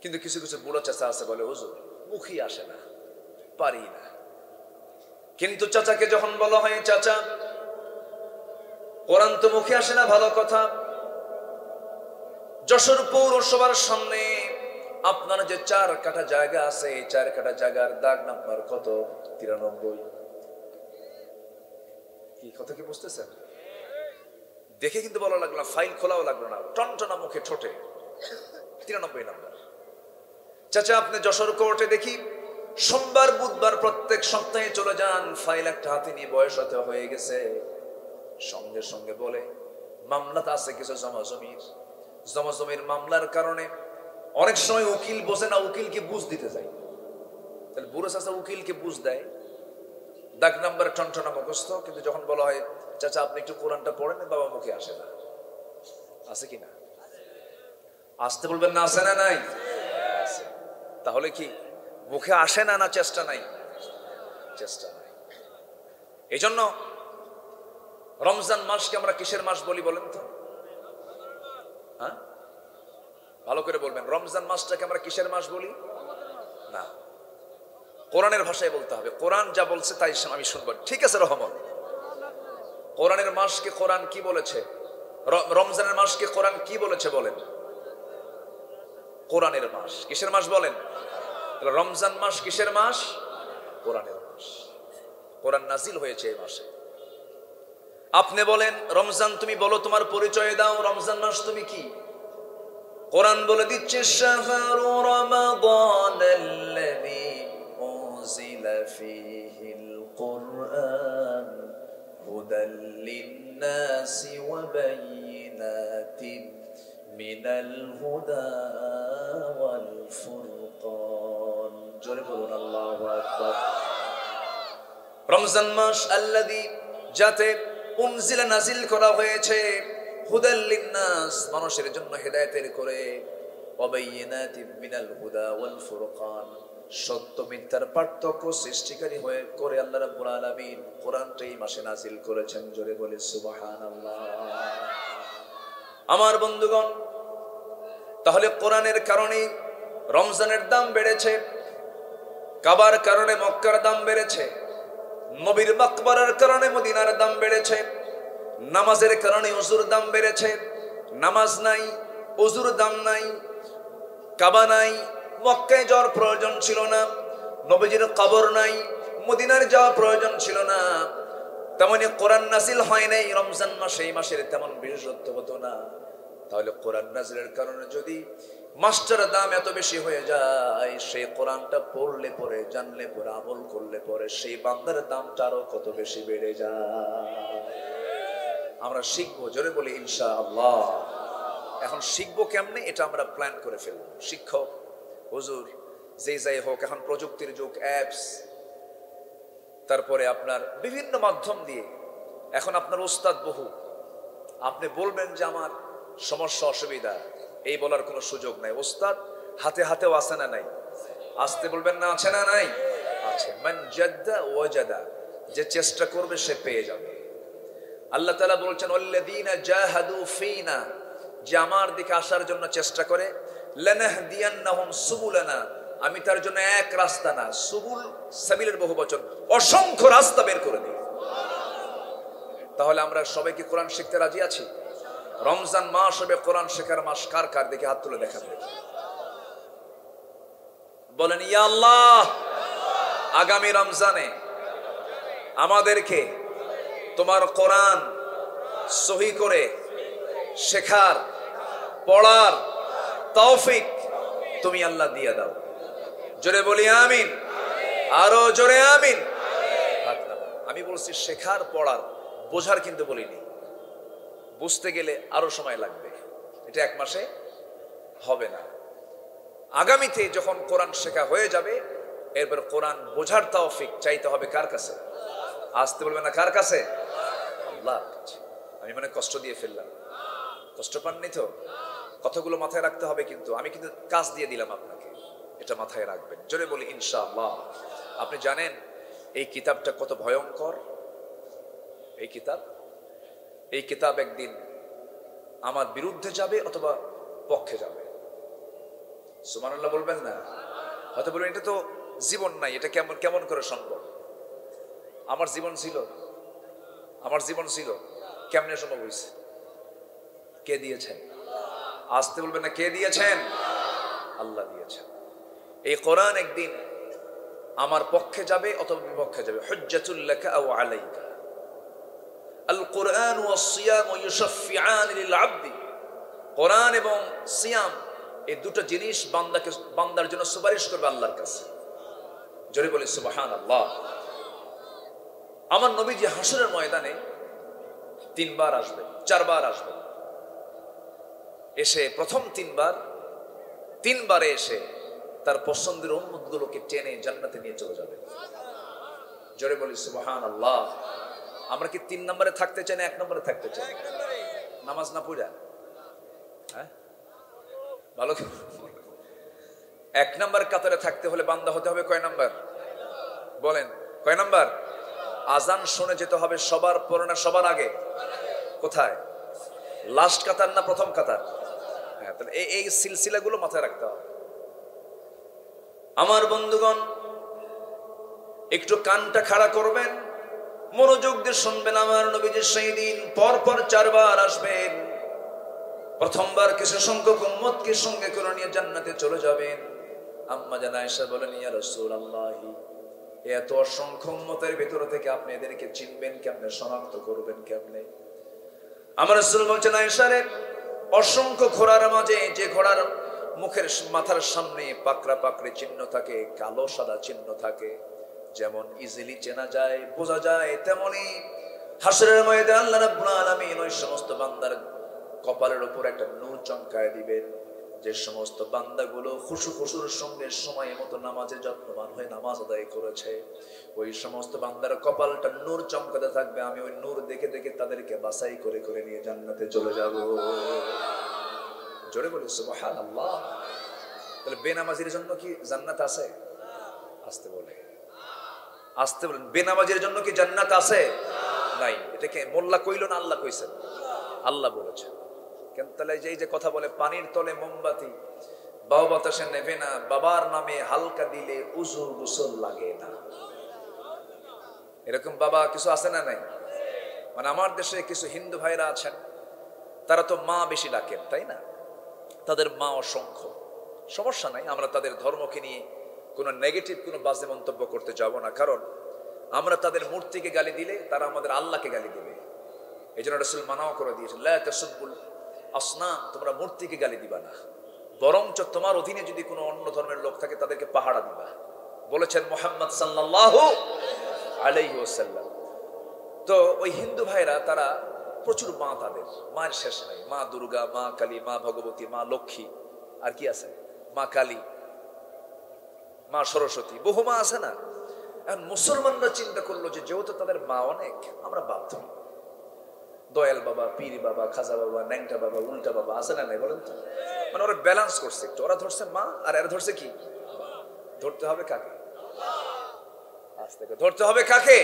কিন্তু কিছু কিছু বুড়ো চাচা আছে বলে, হুজুর মুখই আসে না, পারি না। কিন্তু চাচাকে যখন বলা হয়, চাচা কোরআন তো মুখে আসে না, ভালো কথা, যশোর পৌরসভার সামনে আপনার যে 4 কাঠা জায়গা আছে, এই 4 কাঠা জায়গার দাগ নাম্বার কত? 93। কি কথা কি বুঝতেছেন? দেখে কিন্তু ভালো লাগলো না, ফাইল খোলাও লাগলো না, টনটনা মুখে ঠোঁটে 93 নাম্বার। চাচা আপনি যশোর কোর্টে দেখি সোমবার বুধবার প্রত্যেক সপ্তাহে চলে যান, ফাইল একটা হাতে নিয়ে, বয়স হতে হয়ে গেছে, সঙ্গে সঙ্গে বলে মামলাতে আছে কিছু জমাজমির মামলার কারণে অনেক সময় উকিল বসে না, উকিলকে বুঝ দিতে যায়। তাহলে বুড়ো চাচা উকিলকে বুঝ দেয়, দাগ নাম্বার টনটনা মুখস্থ, কিন্তু যখন বলা হয় চাচা আপনি একটু কোরআনটা পড়েন, বাবা মুখে আসে না। আছে কি না? আসতে বলবেন না, আসে না? নাই? তাহলে কি মুখে আসে না, না চেষ্টা নাই? চেষ্টা নাই। এই জন্য রমজান মাসকে আমরা কিসের মাস বলি বলেন তো? হ্যাঁ, ভালো করে বলবেন, রমজান মাসটাকে আমরা কিসের মাস বলি? না, কোরআনের ভাষায় বলতে হবে। কোরআন যা বলছে তাই আমি শুনবো, ঠিক আছে? রহমত, কোরআনের মাসকে কোরআন কি বলেছে? রমজানের মাসকে কোরআন কি বলেছে বলেন? কোরআনের মাস। কিসের মাস বলেন? রমজান মাস কিসের মাস? কোরআনের মাস। কোরআন নাজিল হয়েছে এই মাসে। আপনি বলেন রমজান, তুমি বলো, তোমার পরিচয় দাও, রমজান মাস তুমি কি? কোরআন বলে দিচ্ছে শাহরু রমাদানাল্লাযী উনজিলা ফীহিল কুরআন হুদাল লিন-নাসি ওয়া বায়িনাতিন মিনাল হুদা ওয়াল ফুরকান। জোরে বলুন আল্লাহু আকবার। রমজান মাস আল্লাযী, যাতে উনজিলা নাজিল করা হয়েছে, হুদাল লিন-নাস, মানুষের জন্য হেদায়েতের করে, ওয়া বায়িনাতিন মিনাল হুদা ওয়াল ফুরকান, সত্য মিথ্যার পার্থক্য সৃষ্টিকারী হয়ে করে আল্লাহ রাব্বুল আলামিন কোরআনটা এই মাসে নাজিল করেছেন। জোরে বলে সুবহানাল্লাহ। আমার বন্ধুগণ, তাহলে কোরআনের কারণে রমজানের দাম বেড়েছে, কাবার কারণে মক্কার দাম বেড়েছে, নবীর মাকবারার কারণে মদিনার দাম বেড়েছে, নামাজের কারণে ওযুর দাম বেড়েছে। নামাজ নাই, ওযুর দাম নাই, কাবা নাই, মক্কায় যাওয়ার প্রয়োজন ছিল না, নবীজির কবর নাই, মদিনার যাওয়ার প্রয়োজন ছিল না। তেমনি কোরআন নাজিল হয় নাই রমজান মাসে, এই মাসের তেমন বিশেষত্ব হতো না। তাহলে কোরআন নাজিলের কারণে যদি মাসটার দাম এত বেশি হয়ে যায়, সেই কোরআনটা পড়লে পরে, জানলে পরে, আমল করলে পরে সেই বান্দার দামটা আরো কত বেশি বেড়ে যায়। আমরা শিখবো, জোরে বলি ইনশাআল্লাহ। এখন শিখবো কেমনে, এটা আমরা প্ল্যান করে ফেলবো। শিক্ষক, হুজুর, যে যাই হোক, এখন প্রযুক্তির যুগ, অ্যাপস, তারপরে আপনার বিভিন্ন মাধ্যম দিয়ে, এখন আপনার ওস্তাদ বহু, আপনি বলবেন যে আমার সমস্যা অসুবিধা, এই বলার কোনো সুযোগ নাই। ওস্তাদ হাতে হাতেও আছে না নাই? আসতে বলবেন না, আছে না নাই? আছে। মান জাদ্দা ওয়াজাদা, যে চেষ্টা করবে সে পেয়ে যাবে। আল্লাহ তাআলা বলছেন ওয়াল্লাযীনা জাহাদু ফীনা, যে আমার দিকে আসার জন্য চেষ্টা করে, লানাহদিয়ান্নাহুম সুবুলানা, আমি তার জন্য এক রাস্তা না, সুবুল সাবিলের বহুবচন, অসংখ্য রাস্তা বের করে দিই। তাহলে আমরা সবাই কি কোরআন শিখতে রাজি আছি? রমজান মাস হবে কোরআন শেখার মাস। কার কার দেখে হাত তুলে দেখান, বলেন ইয়া আল্লাহ, আগামী রমজানে আমাদেরকে তোমার কোরআন সহি করে শেখার, পড়ার তৌফিক তুমি আল্লাহ দিয়ে দাও। জোরে বলি আমিন, আরো জোরে আমিন। আমি বলছি শেখার, পড়ার, বোঝার কিন্তু বলিনি। বুঝতে গেলে আরো সময় লাগবে, এটা 1 মাসে হবে না। আগামীতে যখন কোরআন শেখা হয়ে যাবে, এরপর কোরআন বোঝার তৌফিক চাইতে হবে কার কাছে? আসতে বলবে না, কার কাছে? আল্লাহর কাছে। আমি মানে কষ্ট দিয়ে ফেললাম, কষ্ট পাননি তো? কথাগুলো মাথায় রাখতে হবে, কিন্তু আমি কিন্তু কাজ দিয়ে দিলাম আপনাকে, এটা মাথায় রাখবেন। জোরে বলি ইনশাআল্লাহ। আপনি জানেন এই কিতাবটা কত ভয়ঙ্কর? এই কিতাব একদিন আমার বিরুদ্ধে যাবে অথবা পক্ষে যাবে। সুবহানাল্লাহ বলবেন না? হয়তো বলবেন এটা তো জীবন নাই, এটা কেমন কেমন করে সম্ভব? আমার জীবন ছিল, কেমনে সম্ভব হয়েছে? কে দিয়েছেন? আসতে বলবেন না, কে দিয়েছেন? আল্লাহ দিয়েছেন। এই কোরআন একদিন আমার পক্ষে যাবে অথবা বিপক্ষে যাবে। হুজ্জাতুল লাকা আও আলাইকা। আল কোরআন ওয়াস সিয়াম ইউশাফিআন লিল আবদি। কোরআন এবং সিয়াম এই দুটো জিনিস বান্দার জন্য সুপারিশ করবে আল্লাহর কাছে। জোরে বলি সুবহানাল্লাহ। আমার নবীজি হাসরের ময়দানে 3 বার আসবেন, 4 বার আসবেন। এসে প্রথম 3 বারে এসে তার পছন্দের উম্মতগুলোকে টেনে জান্নাতে নিয়ে চলে যাবে। জোরে বলি সুবহানাল্লাহ। আমরা কি 3 নম্বরে থাকতে চাই না 1 নম্বরে থাকতে চাই? নামাজ না পড়া, হ্যাঁ ভালো। 1 নম্বর কাতারে থাকতে হলে বান্দা হতে হবে কয় নাম্বার? বলেন কয় নাম্বার? আজান শুনে যেতে হবে সবার পরে না সবার আগে? কোথায়? লাস্ট কাতার না প্রথম কাতার? হ্যাঁ, তাহলে এই সিলসিলাগুলো মাথায় রাখতে হবে। আমার বন্ধুগণ, একটু কানটা খাড়া করবেন, মনোযোগ দিয়ে শুনবেন। আমার নবীজি সেই দিন পর 4 বার আসবেন। প্রথমবার কিছু সংখ্যক উম্মতকে সঙ্গে করে নিয়ে জান্নাতে চলে যাবেন। আম্মা জান আয়েশা বলেন, ইয়া রাসূলুল্লাহ, এত অসংখ্য উম্মতের ভিতর থেকে আপনি এদেরকে চিনবেন কেমনে, শনাক্ত করবেন কেমনে? আমার রাসূল বলছেন, আয়েশা রে, অসংখ্য ঘোড়ার মাঝে যে ঘোড়ার মুখের মাথার সামনে পাকড়া পাকড়ি চিহ্ন থাকে, কালো সাদা চিহ্ন থাকে, যেমন ইজিলি চেনা যায়, বোঝা যায়, তেমনি হাসরের ময়দানে আল্লাহ রাব্বুল আলামিন ওই সমস্ত বান্দার কপালের উপর একটা নূর চমকায় দিবেন। যে সমস্ত বান্দাগুলো খুশুর সঙ্গে সময় মতো নামাজে যত্নবান হয়ে নামাজ আদায় করেছে, ওই সমস্ত বান্দার কপালটা নূর চমকাতে থাকবে। আমি ওই নূর দেখে দেখে তাদেরকে বাছাই করে করে নিয়ে জান্নাতে চলে যাব। জোরে বলি সুবহানাল্লাহ। তাহলে বেনামাজির জন্য কি জান্নাত আছে? আসতে বলেন, বেনামাজির জন্য কি জান্নাত আছে? নাই। এটাকে মোল্লা কইল না আল্লাহ কইছেন? আল্লাহ বলেছেন। কেন? তাহলে যে কথা বলে পানির তলে মোমবাতি, বাবা বাতাসে নেবে না, বাবার নামে হালকা দিলে উজু গোসল লাগে না, এরকম বাবা কিছু আছে না নাই? মানে আমার দেশে কিছু হিন্দু ভাইরা আছেন, তারা তো মা বেশি ডাকেন, তাই না? তাদের মা অসংখ্য, সমস্যা নাই, আমরা তাদের ধর্মকে নিয়ে কোনো নেগেটিভ কোনো বাজে মন্তব্য করতে যাব না। কারণ আমরা তাদের মূর্তিকে গালি দিলে তারা আমাদের আল্লাহকে গালি দিবে। এই জন্য রাসূল মানাও করে দিয়েছেন, লা তাসুব্বুল আসনাম, তোমরা মূর্তিকে গালি দিবা না, বরঞ্চ তোমার অধীনে যদি কোনো অন্য ধর্মের লোক থাকে তাদেরকে পাহারা দিবা, বলেছেন মুহাম্মদ সাল্লাল্লাহু আলাইহি ওয়াসাল্লাম। তো ওই হিন্দু ভাইরা তারা প্রচুর মা, তাদের মায়ের শেষ নাই। মা দুর্গা, মা কালী, মা ভগবতী, মা লক্ষ্মী, আর কি আছে? মা কালী, মা সরস্বতী, বহু মা আছে না? এখন মুসলমানরা চিন্তা করলো যে যেহেতু তাদের মা অনেক, আমরা বাধ্য দয়াল বাবা, পীর বাবা, খাজা বাবা, ন্যাংটা বাবা, উল্টা বাবা আছে না নাই বলেন তো? মানে ওরা ব্যালেন্স করছে একটু, ওরা ধরছে মা আর এরা ধরছে কি? ধরতে হবে কাকে? আস্তে করে ধরতে হবে কাকে?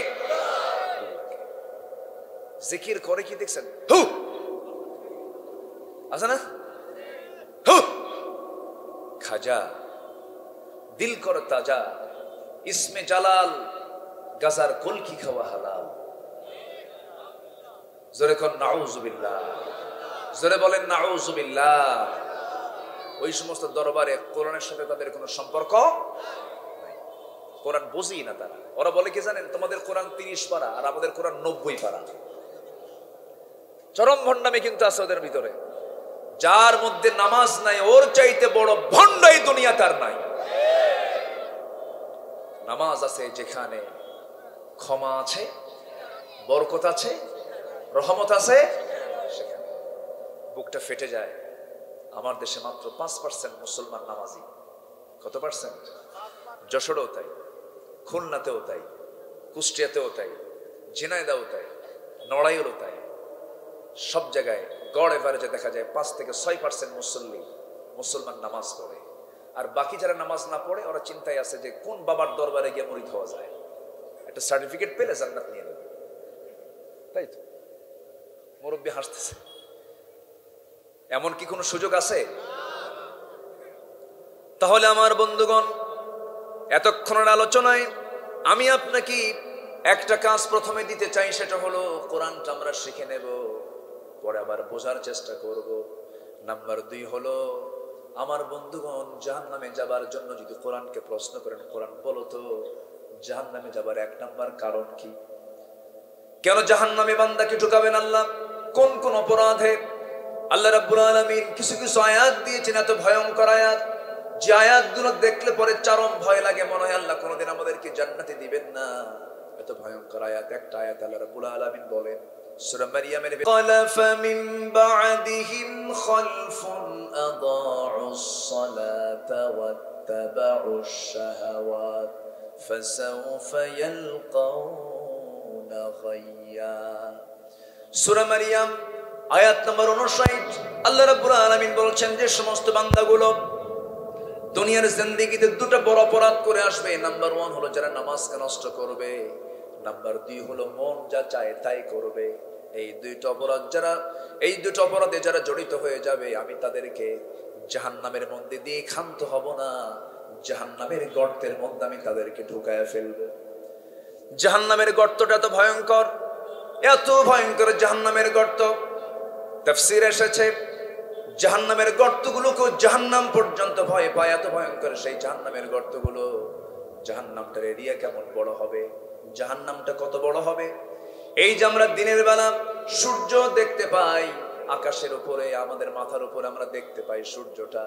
জিকির করে কি দেখছেন? হু আছে না? হু খাজা, দিল কর তাজা, ইসমে জালাল, গাজার কলকি খাওয়া হালাল। জোরে কোন নাউজুবিল্লাহ, জোরে বলেন নাউজুবিল্লাহ। ওই সমস্ত দরবারে কোরআনের সাথে তাদের কোনো সম্পর্ক নাই, কোরআন বুঝি না তারা। ওরা বলে কি জানেন? তোমাদের কোরআন 30 পারা আর আমাদের কোরআন 90 পারা। চরম ভণ্ডামি কিন্তু আছে ওদের ভিতরে। যার মধ্যে নামাজ নাই ওর চাইতে বড় ভণ্ড এই দুনিয়া তার নাই। নামাজ আছে যেখানে, ক্ষমা আছে, বরকত আছে, রহমত আছে, সেখানে বুকটা ফেটে যায়। আমার দেশে মাত্র 5% মুসলমান নামাজি। কত পার্সেন্ট? যশোরেও তাই, খুলনাতেও তাই, কুষ্টিয়াতেও তাই, ঝিনাইদহেও তাই, নড়াইলেও তাই, সব জায়গায় গড় এভারেজে দেখা যায় 5 থেকে 6% মুসলমান নামাজ পড়ে। আর বাকি যারা নামাজ না পড়ে ওরা চিন্তায় আছে যে কোন বাবার দরবারে গিয়ে মুরিদ হওয়া যায়, একটা সার্টিফিকেট পেলে জান্নাত নিয়ে নেবে। তাই তো মুরব্বী হাসতেছে, এমন কি কোনো সুযোগ আছে? তাহলে আমার বন্ধুগণ, এতক্ষণের আলোচনায় আমি আপনাকে একটা কাজ প্রথমে দিতে চাই, সেটা হলো কোরআনটা আমরা শিখে নেব, পরে আবার বোঝার চেষ্টা করব। নাম্বার 2 হলো, আমার বন্ধুগণ, জাহান্নামে যাবার জন্য যদি কোরআনকে প্রশ্ন করেন, কোরআন বলো তো জাহান্নামে যাবার 1 নাম্বার কারণ কি? কেন জাহান্নামে বান্দাকে ঢুকাবেন আল্লাহ? কোন কোন অপরাধে? আল্লাহ রাব্বুল আলামিন কিছু কিছু আয়াত দিয়েছেন, এত ভয়ঙ্কর আয়াত, যে আয়াতগুলো দেখলে পরে চরম ভয় লাগে, মনে হয় আল্লাহ কোনোদিন আমাদেরকে জান্নাতে দিবেন না। এত ভয়ঙ্কর আয়াত। একটা আয়াত আল্লাহ রাব্বুল আলামিন বলেন সূরা মারইয়ামের, খালাফা মিন বা'দিহিম খালফুন আদাউস সালাতা ওয়াত্তাবাউশ শাহাওয়াত ফাসাউফা ইয়ালকাউনা গায়্যা। সূরা মারইয়াম আয়াত নম্বর 59। আল্লাহ রাব্বুল আলামিন বলছেন যে সমস্ত বান্দাগুলো দুনিয়ার জিন্দেগিতে 2টা বড় অপরাধ করে আসবে। নাম্বার 1 হলো যারা নামাজকে নষ্ট করবে, নাম্বার 2 হলো মন যা চায় তাই করবে। এই 2টা অপরাধে যারা জড়িত হয়ে যাবে, আমি তাদেরকে জাহান্নামের মধ্যে দিয়ে ক্ষান্ত হব না, জাহান্নামের গর্তের মধ্যে আমি তাদেরকে ঢুকায় ফেলবো। জাহান্নামের গর্তটা এত ভয়ঙ্কর, এত ভয়ঙ্কর জাহান্নামের গর্ত। তাফসীরে এসেছে জাহান্নামের গর্তগুলোকে জাহান্নাম পর্যন্ত ভয় পায়, এত ভয়ঙ্কর সেই জাহান্নামের গর্তগুলো। জাহান্নামটার এরিয়া কেমন বড় হবে, জাহান্নামটা কত বড় হবে? এই যে আমরা দিনের বেলা সূর্য দেখতে পাই আকাশের উপরে, আমাদের মাথার উপরে আমরা দেখতে পাই সূর্যটা।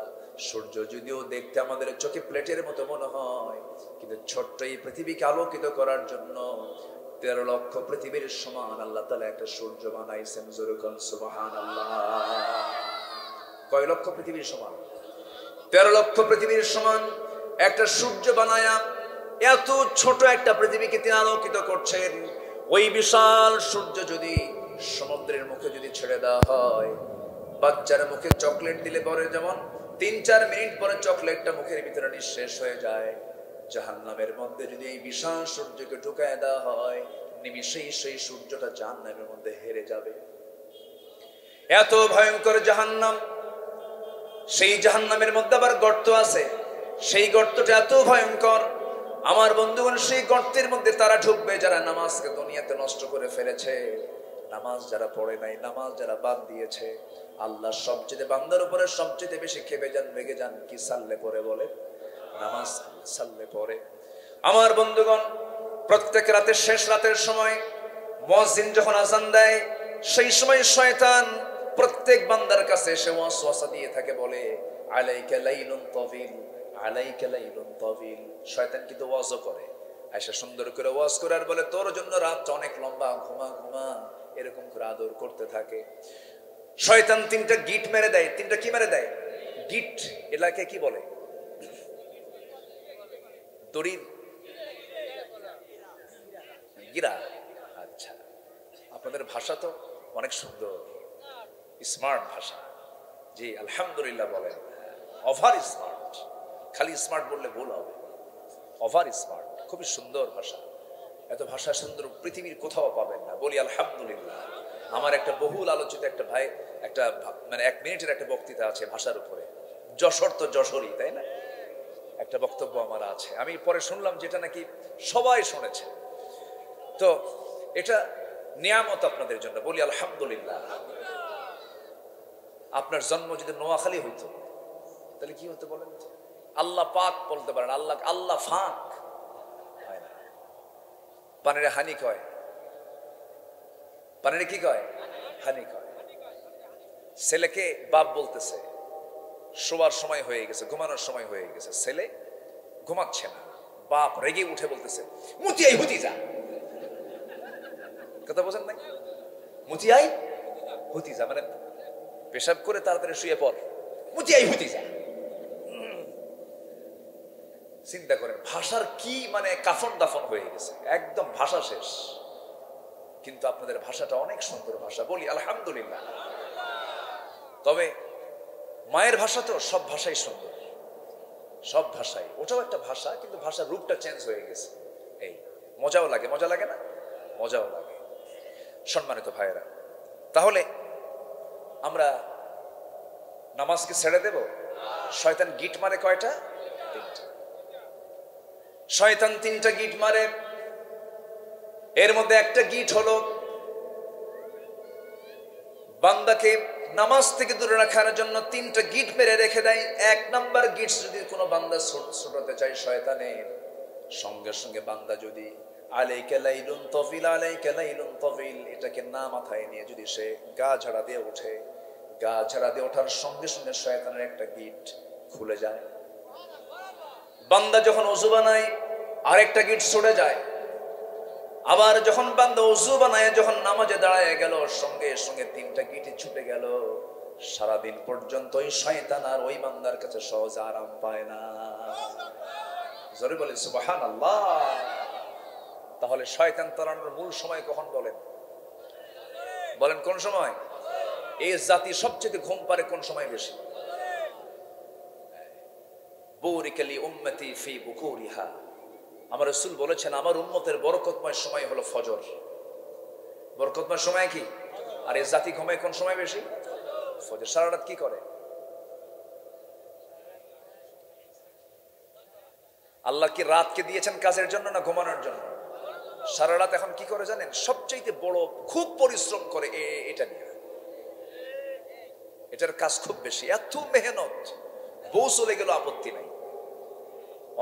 সূর্য যদিও দেখতে আমাদের চোখে প্লেটের মতো মনে হয়, কিন্তু ছোট্ট এই পৃথিবীকে আলোকিত করার জন্য 13 লক্ষ পৃথিবীর সমান আল্লাহ তাআলা একটা সূর্য বানাইছেন। জোরে সুবহানাল্লাহ। কয় লক্ষ পৃথিবীর সমান? 13 লক্ষ পৃথিবীর সমান একটা সূর্য বানায়া এত ছোট একটা পৃথিবীকে তিনি আলোকিত করছেন। ওই বিশাল সূর্য যদি সমুদ্রের মুখে যদি ছেড়ে দেওয়া হয়, বাচ্চার মুখে চকলেট দিলে পরে যেমন 3-4 মিনিট পরে চকলেটটা মুখের ভিতরে নিঃশেষ হয়ে যায়, জাহান্নামের মধ্যে যদি এই বিশাল সূর্যকে ঢুকায় দেওয়া হয়, নিমিষেই সেই সূর্যটা জাহান্নামের মধ্যে হেরে যাবে। এত ভয়ঙ্কর জাহান্নাম। সেই জাহান্নামের মধ্যে আবার গর্ত আছে, সেই গর্তটা এত ভয়ঙ্কর। আমার বন্ধুগণ, সেই গর্তের মধ্যে তারা ঢুকবে যারা নামাজকে দুনিয়াতে নষ্ট করে ফেলেছে, নামাজ যারা পড়ে নাই, নামাজ যারা বাদ দিয়েছে। আল্লাহ সবচেয়ে বান্দার উপরে সবচেয়ে বেশি খেপে যান, রেগে যান কি? সাল্লে পড়ে বলে, নামাজ সাল্লে পড়ে। আমার বন্ধুগণ, প্রত্যেক রাতে শেষ রাতের সময় মুয়াজ্জিন যখন আযান দেয়, সেই সময় শয়তান প্রত্যেক বান্দার কাছে এসে ওয়াসওয়াসা দিয়ে থাকে, বলে আলাইকা লাইলুন তাওয়িল, আলাইকা লাইলুন তাওয়িল। শয়তান কিন্তু ওয়াজও করে, আয়েশা সুন্দর করে ওয়াজ করে আর বলে তোর জন্য রাতটা অনেক লম্বা, ঘুমা ঘুমা, এরকম করে আদর করতে থাকে। শয়তান 3টা গিট মেরে দেয়। 3টা কি মেরে দেয়? গিট। এলাকায় কি বলে? দড়ির গিরা। আচ্ছা, আপনাদের ভাষা তো অনেক সুন্দর, স্মার্ট ভাষা। জি আলহামদুলিল্লাহ বলেন। ওভার স্মার্ট, খালি স্মার্ট বললে ভুল হবে, ওভার স্মার্ট। খুবই সুন্দর ভাষা। এত ভাষা সুন্দর পৃথিবীর কোথাও পাবেন না, বলি আলহামদুলিল্লাহ। আমার একটা বহুল আলোচিত একটা ভাই, একটা মানে 1 মিনিটের একটা বক্তৃতা আছে ভাষার উপরে। যশোর তো যশোরই, তাই না? একটা বক্তব্য আমার আছে, আমি পরে শুনলাম যেটা নাকি সবাই শুনেছে। তো এটা নিয়ামত আপনাদের জন্য, বলি আলহামদুলিল্লাহ। আপনার জন্ম যদি নোয়াখালী হইতো তাহলে কি হতো বলেন? আল্লাহ পাক বলতে পারেন, আল্লাহ আল্লাহ ফাক হয় না। পানিরে হানি কয়, পানিরে কি কয়? হানি কয়। ছেলেকে বাপ বলতেছে, শোবার সময় হয়ে গেছে, ঘুমানোর সময় হয়ে গেছে, ছেলে ঘুমাচ্ছে না, বাপ রেগে উঠে বলতেছে মুতিয়াই হুতি যা। কথা বোঝেন নাই? মুতিয়াই হুতি যা মানে পেশাব করে তাড়াতাড়ি শুয়ে পড়, মুতিয়াই হুতি যা। চিন্তা করেন ভাষার কি মানে কাফন দাফন হয়ে গেছে, একদম ভাষা শেষ। কিন্তু আপনাদের ভাষাটা অনেক সুন্দর ভাষা, বলি আলহামদুলিল্লাহ। তবে মায়ের ভাষা তো সব ভাষাই সুন্দর, সব ভাষাই, ওটাও একটা ভাষা, কিন্তু ভাষার রূপটা চেঞ্জ হয়ে গেছে। এই মজাও লাগে, মজা লাগে না? মজাও লাগে। সম্মানিত ভাইয়েরা, তাহলে আমরা নামাজকে ছেড়ে দেব? শয়তান গিট মারে কয়টা? তিনটা। শয়তান তিনটা গিট মারে। এর মধ্যে একটা গিট হলো বান্দাকে নামাজ থেকে দূরে রাখার জন্য তিনটা গিট মেরে রেখে দেয়। এক নাম্বার গিট, যদি কোনো বান্দা ছোটাতে চায় শয়তানের, সঙ্গে সঙ্গে বান্দা যদি আলাইকা লাইলুন তফিল, আলাইকা লাইলুন তফিল এটাকে না মাথায় নিয়ে যদি সে গা ঝাড়া দিয়ে ওঠে, গা ঝাড়া দিয়ে ওঠার সঙ্গে সঙ্গে শয়তানের একটা গিট খুলে যায়। বান্দা যখন ওযু বানায় আরেকটা গিট ছুটে যায়। আবার যখন বান্দা ওযু বানায় যখন নামাজে দাঁড়ায় গেল, সঙ্গে সঙ্গে তিনটা গিটই ছুটে গেল। সারাদিন পর্যন্ত ওই শয়তান আর ওই বান্দার কাছে সহজে আরাম পায় না। জোরে বলেন সুবহানাল্লাহ। তাহলে শয়তান তাড়ানোর মূল সময় কখন বলেন? বলেন কোন সময়? এই জাতি সবচেয়ে ঘুম পারে কোন সময় বেশি? বুরিকালি উম্মতি ফি বুকুরিহা। আমার রাসূল বলেছেন আমার উম্মতের বরকতময় সময় হলো ফজর। বরকতময় সময় কি? আর এই জাতি ঘুমায় কোন সময় বেশি? ফজর। সারা রাত কি করে? আল্লাহ কি রাতকে দিয়েছেন কাজের জন্য না ঘুমানোর জন্য? সারা রাত এখন কি করে জানেন? সবচাইতে বড় খুব পরিশ্রম করে এটা নিয়ে। এটার কাজ খুব বেশি, এত মেহনত। বউ চলে গেল আপত্তি নাই।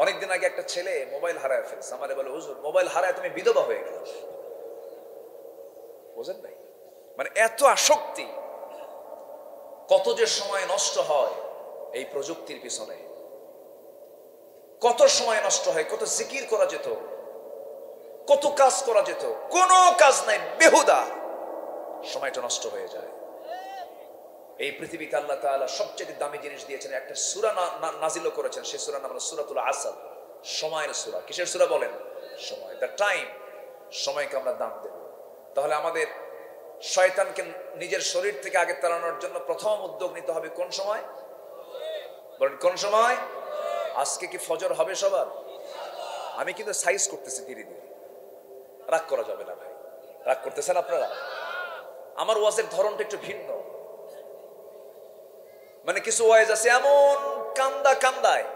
অনেকদিন আগে একটা ছেলে মোবাইল হারায় ফেলছে, আমারে বলে হুজুর মোবাইল হারায় তুমি বিধবা হয়ে গেল। বোঝেন নাই? মানে এত আসক্তি, কত যে সময় নষ্ট হয় এই প্রযুক্তির পিছনে, কত সময় নষ্ট হয়, কত জিকির করা যেত, কত কাজ করা যেত, কোনো কাজ নাই, বেহুদা সময়টা নষ্ট হয়ে যায়। এই পৃথিবীতে আল্লাহ তাআলা সবচেয়ে দামি জিনিস দিয়েছেন, একটা সূরা নাজিল করেছেন, সেই সূরার নাম হলো সূরাতুল আসর, সময়ের সূরা। কিসের সূরা বলেন? সময়, দ্য টাইম। সময়কে আমরা দাম দেব। তাহলে আমাদের শয়তানকে নিজের শরীর থেকে আগে তাড়ানোর জন্য প্রথম উদ্যোগ নিতে হবে কোন সময়? বলেন কোন সময়? আজকে কি ফজর হবে সবার? আমি কিন্তু সাইজ করতেছি ধীরে ধীরে, রাগ করা যাবে না ভাই। রাগ করতেছেন আপনারা? আমার ওয়াজের ধরনটা একটু ভিন্ন। মানে কিছু ওয়াজ আছে এমন কান্দায়,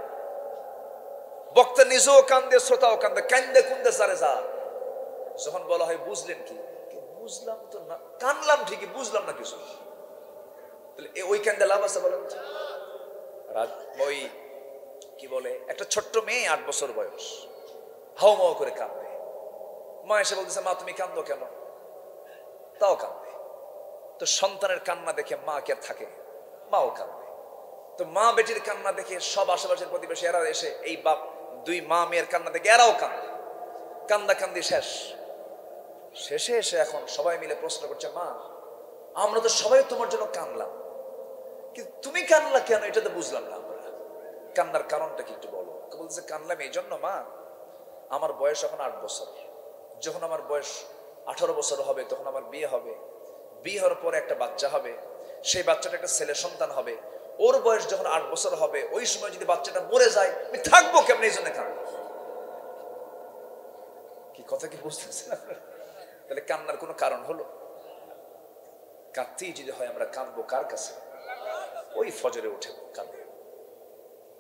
বক্তা নিজেও কান্দে, শ্রোতাও কান্দে, কান্দে কুন্দে সারে যা। যখন বলা হয় বুঝলেন কি? বুঝলাম তো না, কানলাম ঠিকই, বুঝলাম না কিছু। তাহলে ওই কান্দে লাভ আছে বলেন? ওই কি বলে, একটা ছোট্ট মেয়ে 8 বছর বয়স, হাও মাও করে কান্দে। মা এসে বলতেছে মা তুমি কান্দো কেন? তাও কান্দে। তো সন্তানের কান্না দেখে মা কে থাকে? মাও কান্দে। তো মা বেটির কান্না দেখে সব আশেপাশের প্রতিবেশী এরা এসে, এই বাপ দুই মা মেয়ের কান্না দেখে এরাও কান্দে। কান্দা কান্দি শেষে এসে এখন সবাই মিলে প্রশ্ন করছে, মা আমরা তো সবাই তোমার জন্য কান্দলাম, কিন্তু তুমি কান্দলা কেন? এটা তো বুঝলাম না আমরা। কান্নার কারণটা কি একটু বলো। বলতেছে কান্দলাম এই জন্য মা, আমার বয়স এখন 8 বছর। যখন আমার বয়স 18 বছর হবে তখন আমার বিয়ে হবে। বিয়ে হওয়ার পরে একটা বাচ্চা হবে, সেই বাচ্চাটা একটা ছেলে সন্তান হবে। ওর বয়স যখন 8 বছর হবে, ওই সময় যদি বাচ্চাটা মরে যায় আমি থাকবো কেমন? এই জন্য কান্না। কি কথা কি বুঝতেছেন আপনারা? তাহলে কান্নার কোনো কারণ হলো? কাঁদতেই যদি হয় আমরা কাঁদবো কার কাছে? ওই ফজরে উঠে কাঁদবো।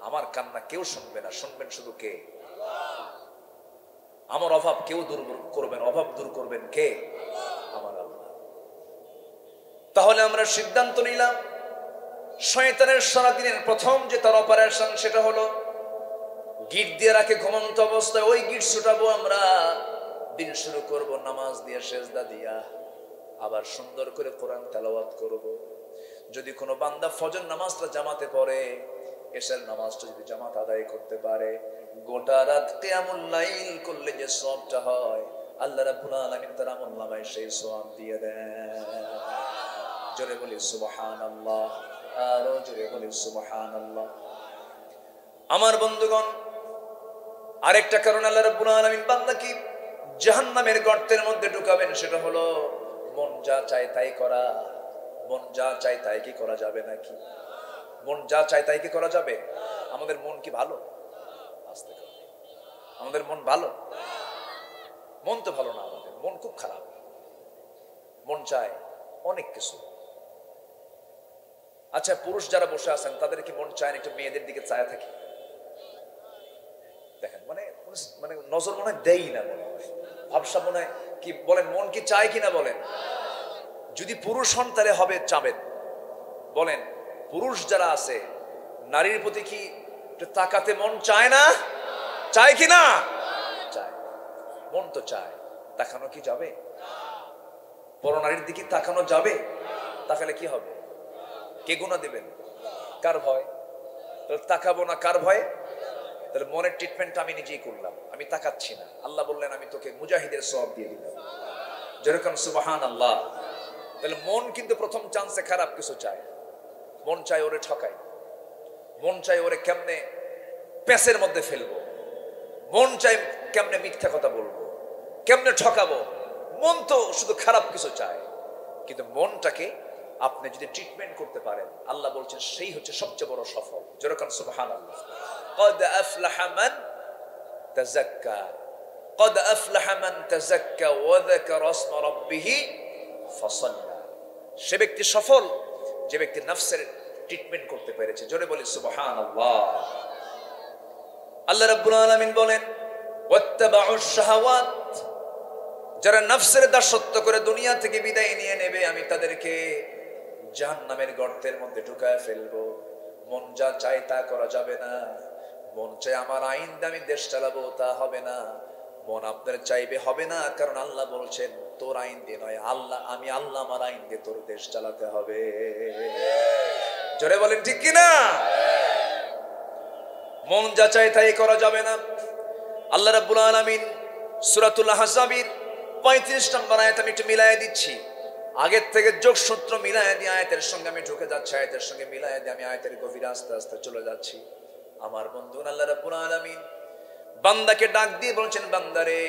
আমার কান্না কেউ শুনবে না, শুনবেন শুধু কে? আমার অভাব কেউ দূর করবেন, অভাব দূর করবেন কে? আমার আল্লাহ। তাহলে আমরা সিদ্ধান্ত নিলাম, শয়তানের সারাদিনের প্রথম যে তার অপারেশন সেটা হলো গিট দিয়ে রাখে ঘুমন্ত অবস্থায়, ওই গিট ছুটাবো আমরা। দিন শুরু করব নামাজ দিয়ে, সেজদা দিয়া, আবার সুন্দর করে কোরআন তেলাওয়াত করব। যদি কোনো বান্দা ফজর নামাজটা জামাতে পড়ে, এশার নামাজটা যদি জামাত আদায় করতে পারে, গোটা রাত কিয়ামুল লাইল করলে যে সওয়াবটা হয় আল্লাহ রাব্বুল আলামিন তার আমলনামায় সেই সওয়াব দিয়ে দেন। জোরে বলি সুবহানাল্লাহ, আরো জোরে বলি সুবহানাল্লাহ। আমার বন্ধুগণ, আরেকটা কারণ আল্লাহ রাব্বুল আলামিন বান্দাকে জাহান্নামের গর্তের মধ্যে ঢুকাবেন, সেটা হলো মন যা চায় তাই করা। মন যা চাই তাই কি করা যাবে নাকি? মন যা চাই তাই কি করা যাবে? আমাদের মন কি ভালো? আস্তে করে, আমাদের মন ভালো? মন তো ভালো না, আমাদের মন খুব খারাপ। মন চায় অনেক কিছু। আচ্ছা, পুরুষ যারা বসে আছেন তাদের কি মন চায় না একটু মেয়েদের দিকে চায় থাকে? দেখেন, মানে মানে নজর মনে হয় দেই না, মনে হয় ভাবসা মনে হয় কি বলেন, মন কি চায় কিনা বলেন? যদি পুরুষ হন তাহলে হবে চাবেন। বলেন, পুরুষ যারা আছে নারীর প্রতি কি একটু তাকাতে মন চায় না? চায় কিনা? চায়। মন তো চায়, তাকানো কি যাবে? বড় নারীর দিকে তাকানো যাবে? তাকালে কি হবে? কে গুনাহ দিবেন? কার ভয়? তাকাবো না কার ভয়ে? তাহলে মনের ট্রিটমেন্ট আমি নিজেই করলাম, আমি তাকাচ্ছি না। আল্লাহ বললেন আমি তোকে মুজাহিদের সওয়াব দিয়ে দিলাম, যেরকম সুবহানাল্লাহ। তাহলে মন কিন্তু প্রথম চান্সে খারাপ কিছু চায়। মন চায় ওরে ঠকাই, মন চায় ওরে কেমনে পেঁচের মধ্যে ফেলবো, মন চায় কেমনে মিথ্যা কথা বলবো, কেমনে ঠকাবো। মন তো শুধু খারাপ কিছু চায়। কিন্তু মনটাকে আপনি যদি ট্রিটমেন্ট করতে পারেন, আল্লাহ বলছেন সেই হচ্ছে সবচেয়ে বড় সফল। যেরকম সুবহানাল্লাহ, قد أفلح من تزكى قد أفلح من تزكى وذكر اسم ربه فصلى। সে ব্যক্তি সফল যে ব্যক্তি নফসের ট্রিটমেন্ট করতে পেরেছে। জোরে বলি সুবহানাল্লাহ। আল্লাহ রাব্বুল আলামিন বলেন ওয়াত্তাবাউশ শাহাওয়াত, যারা নফসের দাসত্ব করে দুনিয়া থেকে বিদায় নিয়ে নেবে, আমি তাদেরকে জাহান্নামের গর্তের মধ্যে ঢুকায় ফেলবো। মন যা চায় তা করা যাবে না। মন চাই আমার আইন দিয়ে আমি দেশ চালাবো, তা হবে না। মন আপনার চাইবে হবে না, কারণ আল্লাহ বলছেন তোর আইন দিয়ে নয়, আমি আল্লাহ আমার আইন দিয়ে তোর দেশ চালাতে হবে। জোরে বলেন ঠিক কিনা? মন যা চায় তাই করা যাবে না। আল্লাহ রাব্বুল আলামিন সূরাতুল আহজাবের 35 নম্বর আয়াত আমি একটু মিলায়ে দিচ্ছি। আগের থেকে যোগসূত্র মিলায়ে দিয়ে আয়াতের সঙ্গে আমি ঢুকে যাচ্ছি, আয়াতের সঙ্গে মিলায়ে দিয়ে আমি আয়াতের গভীরে আস্তে আস্তে চলে যাচ্ছি। আমার বন্ধু আল্লাহ রাব্বুল আলামিন বান্দাকে ডাক দিয়ে বলছেন, বান্দারে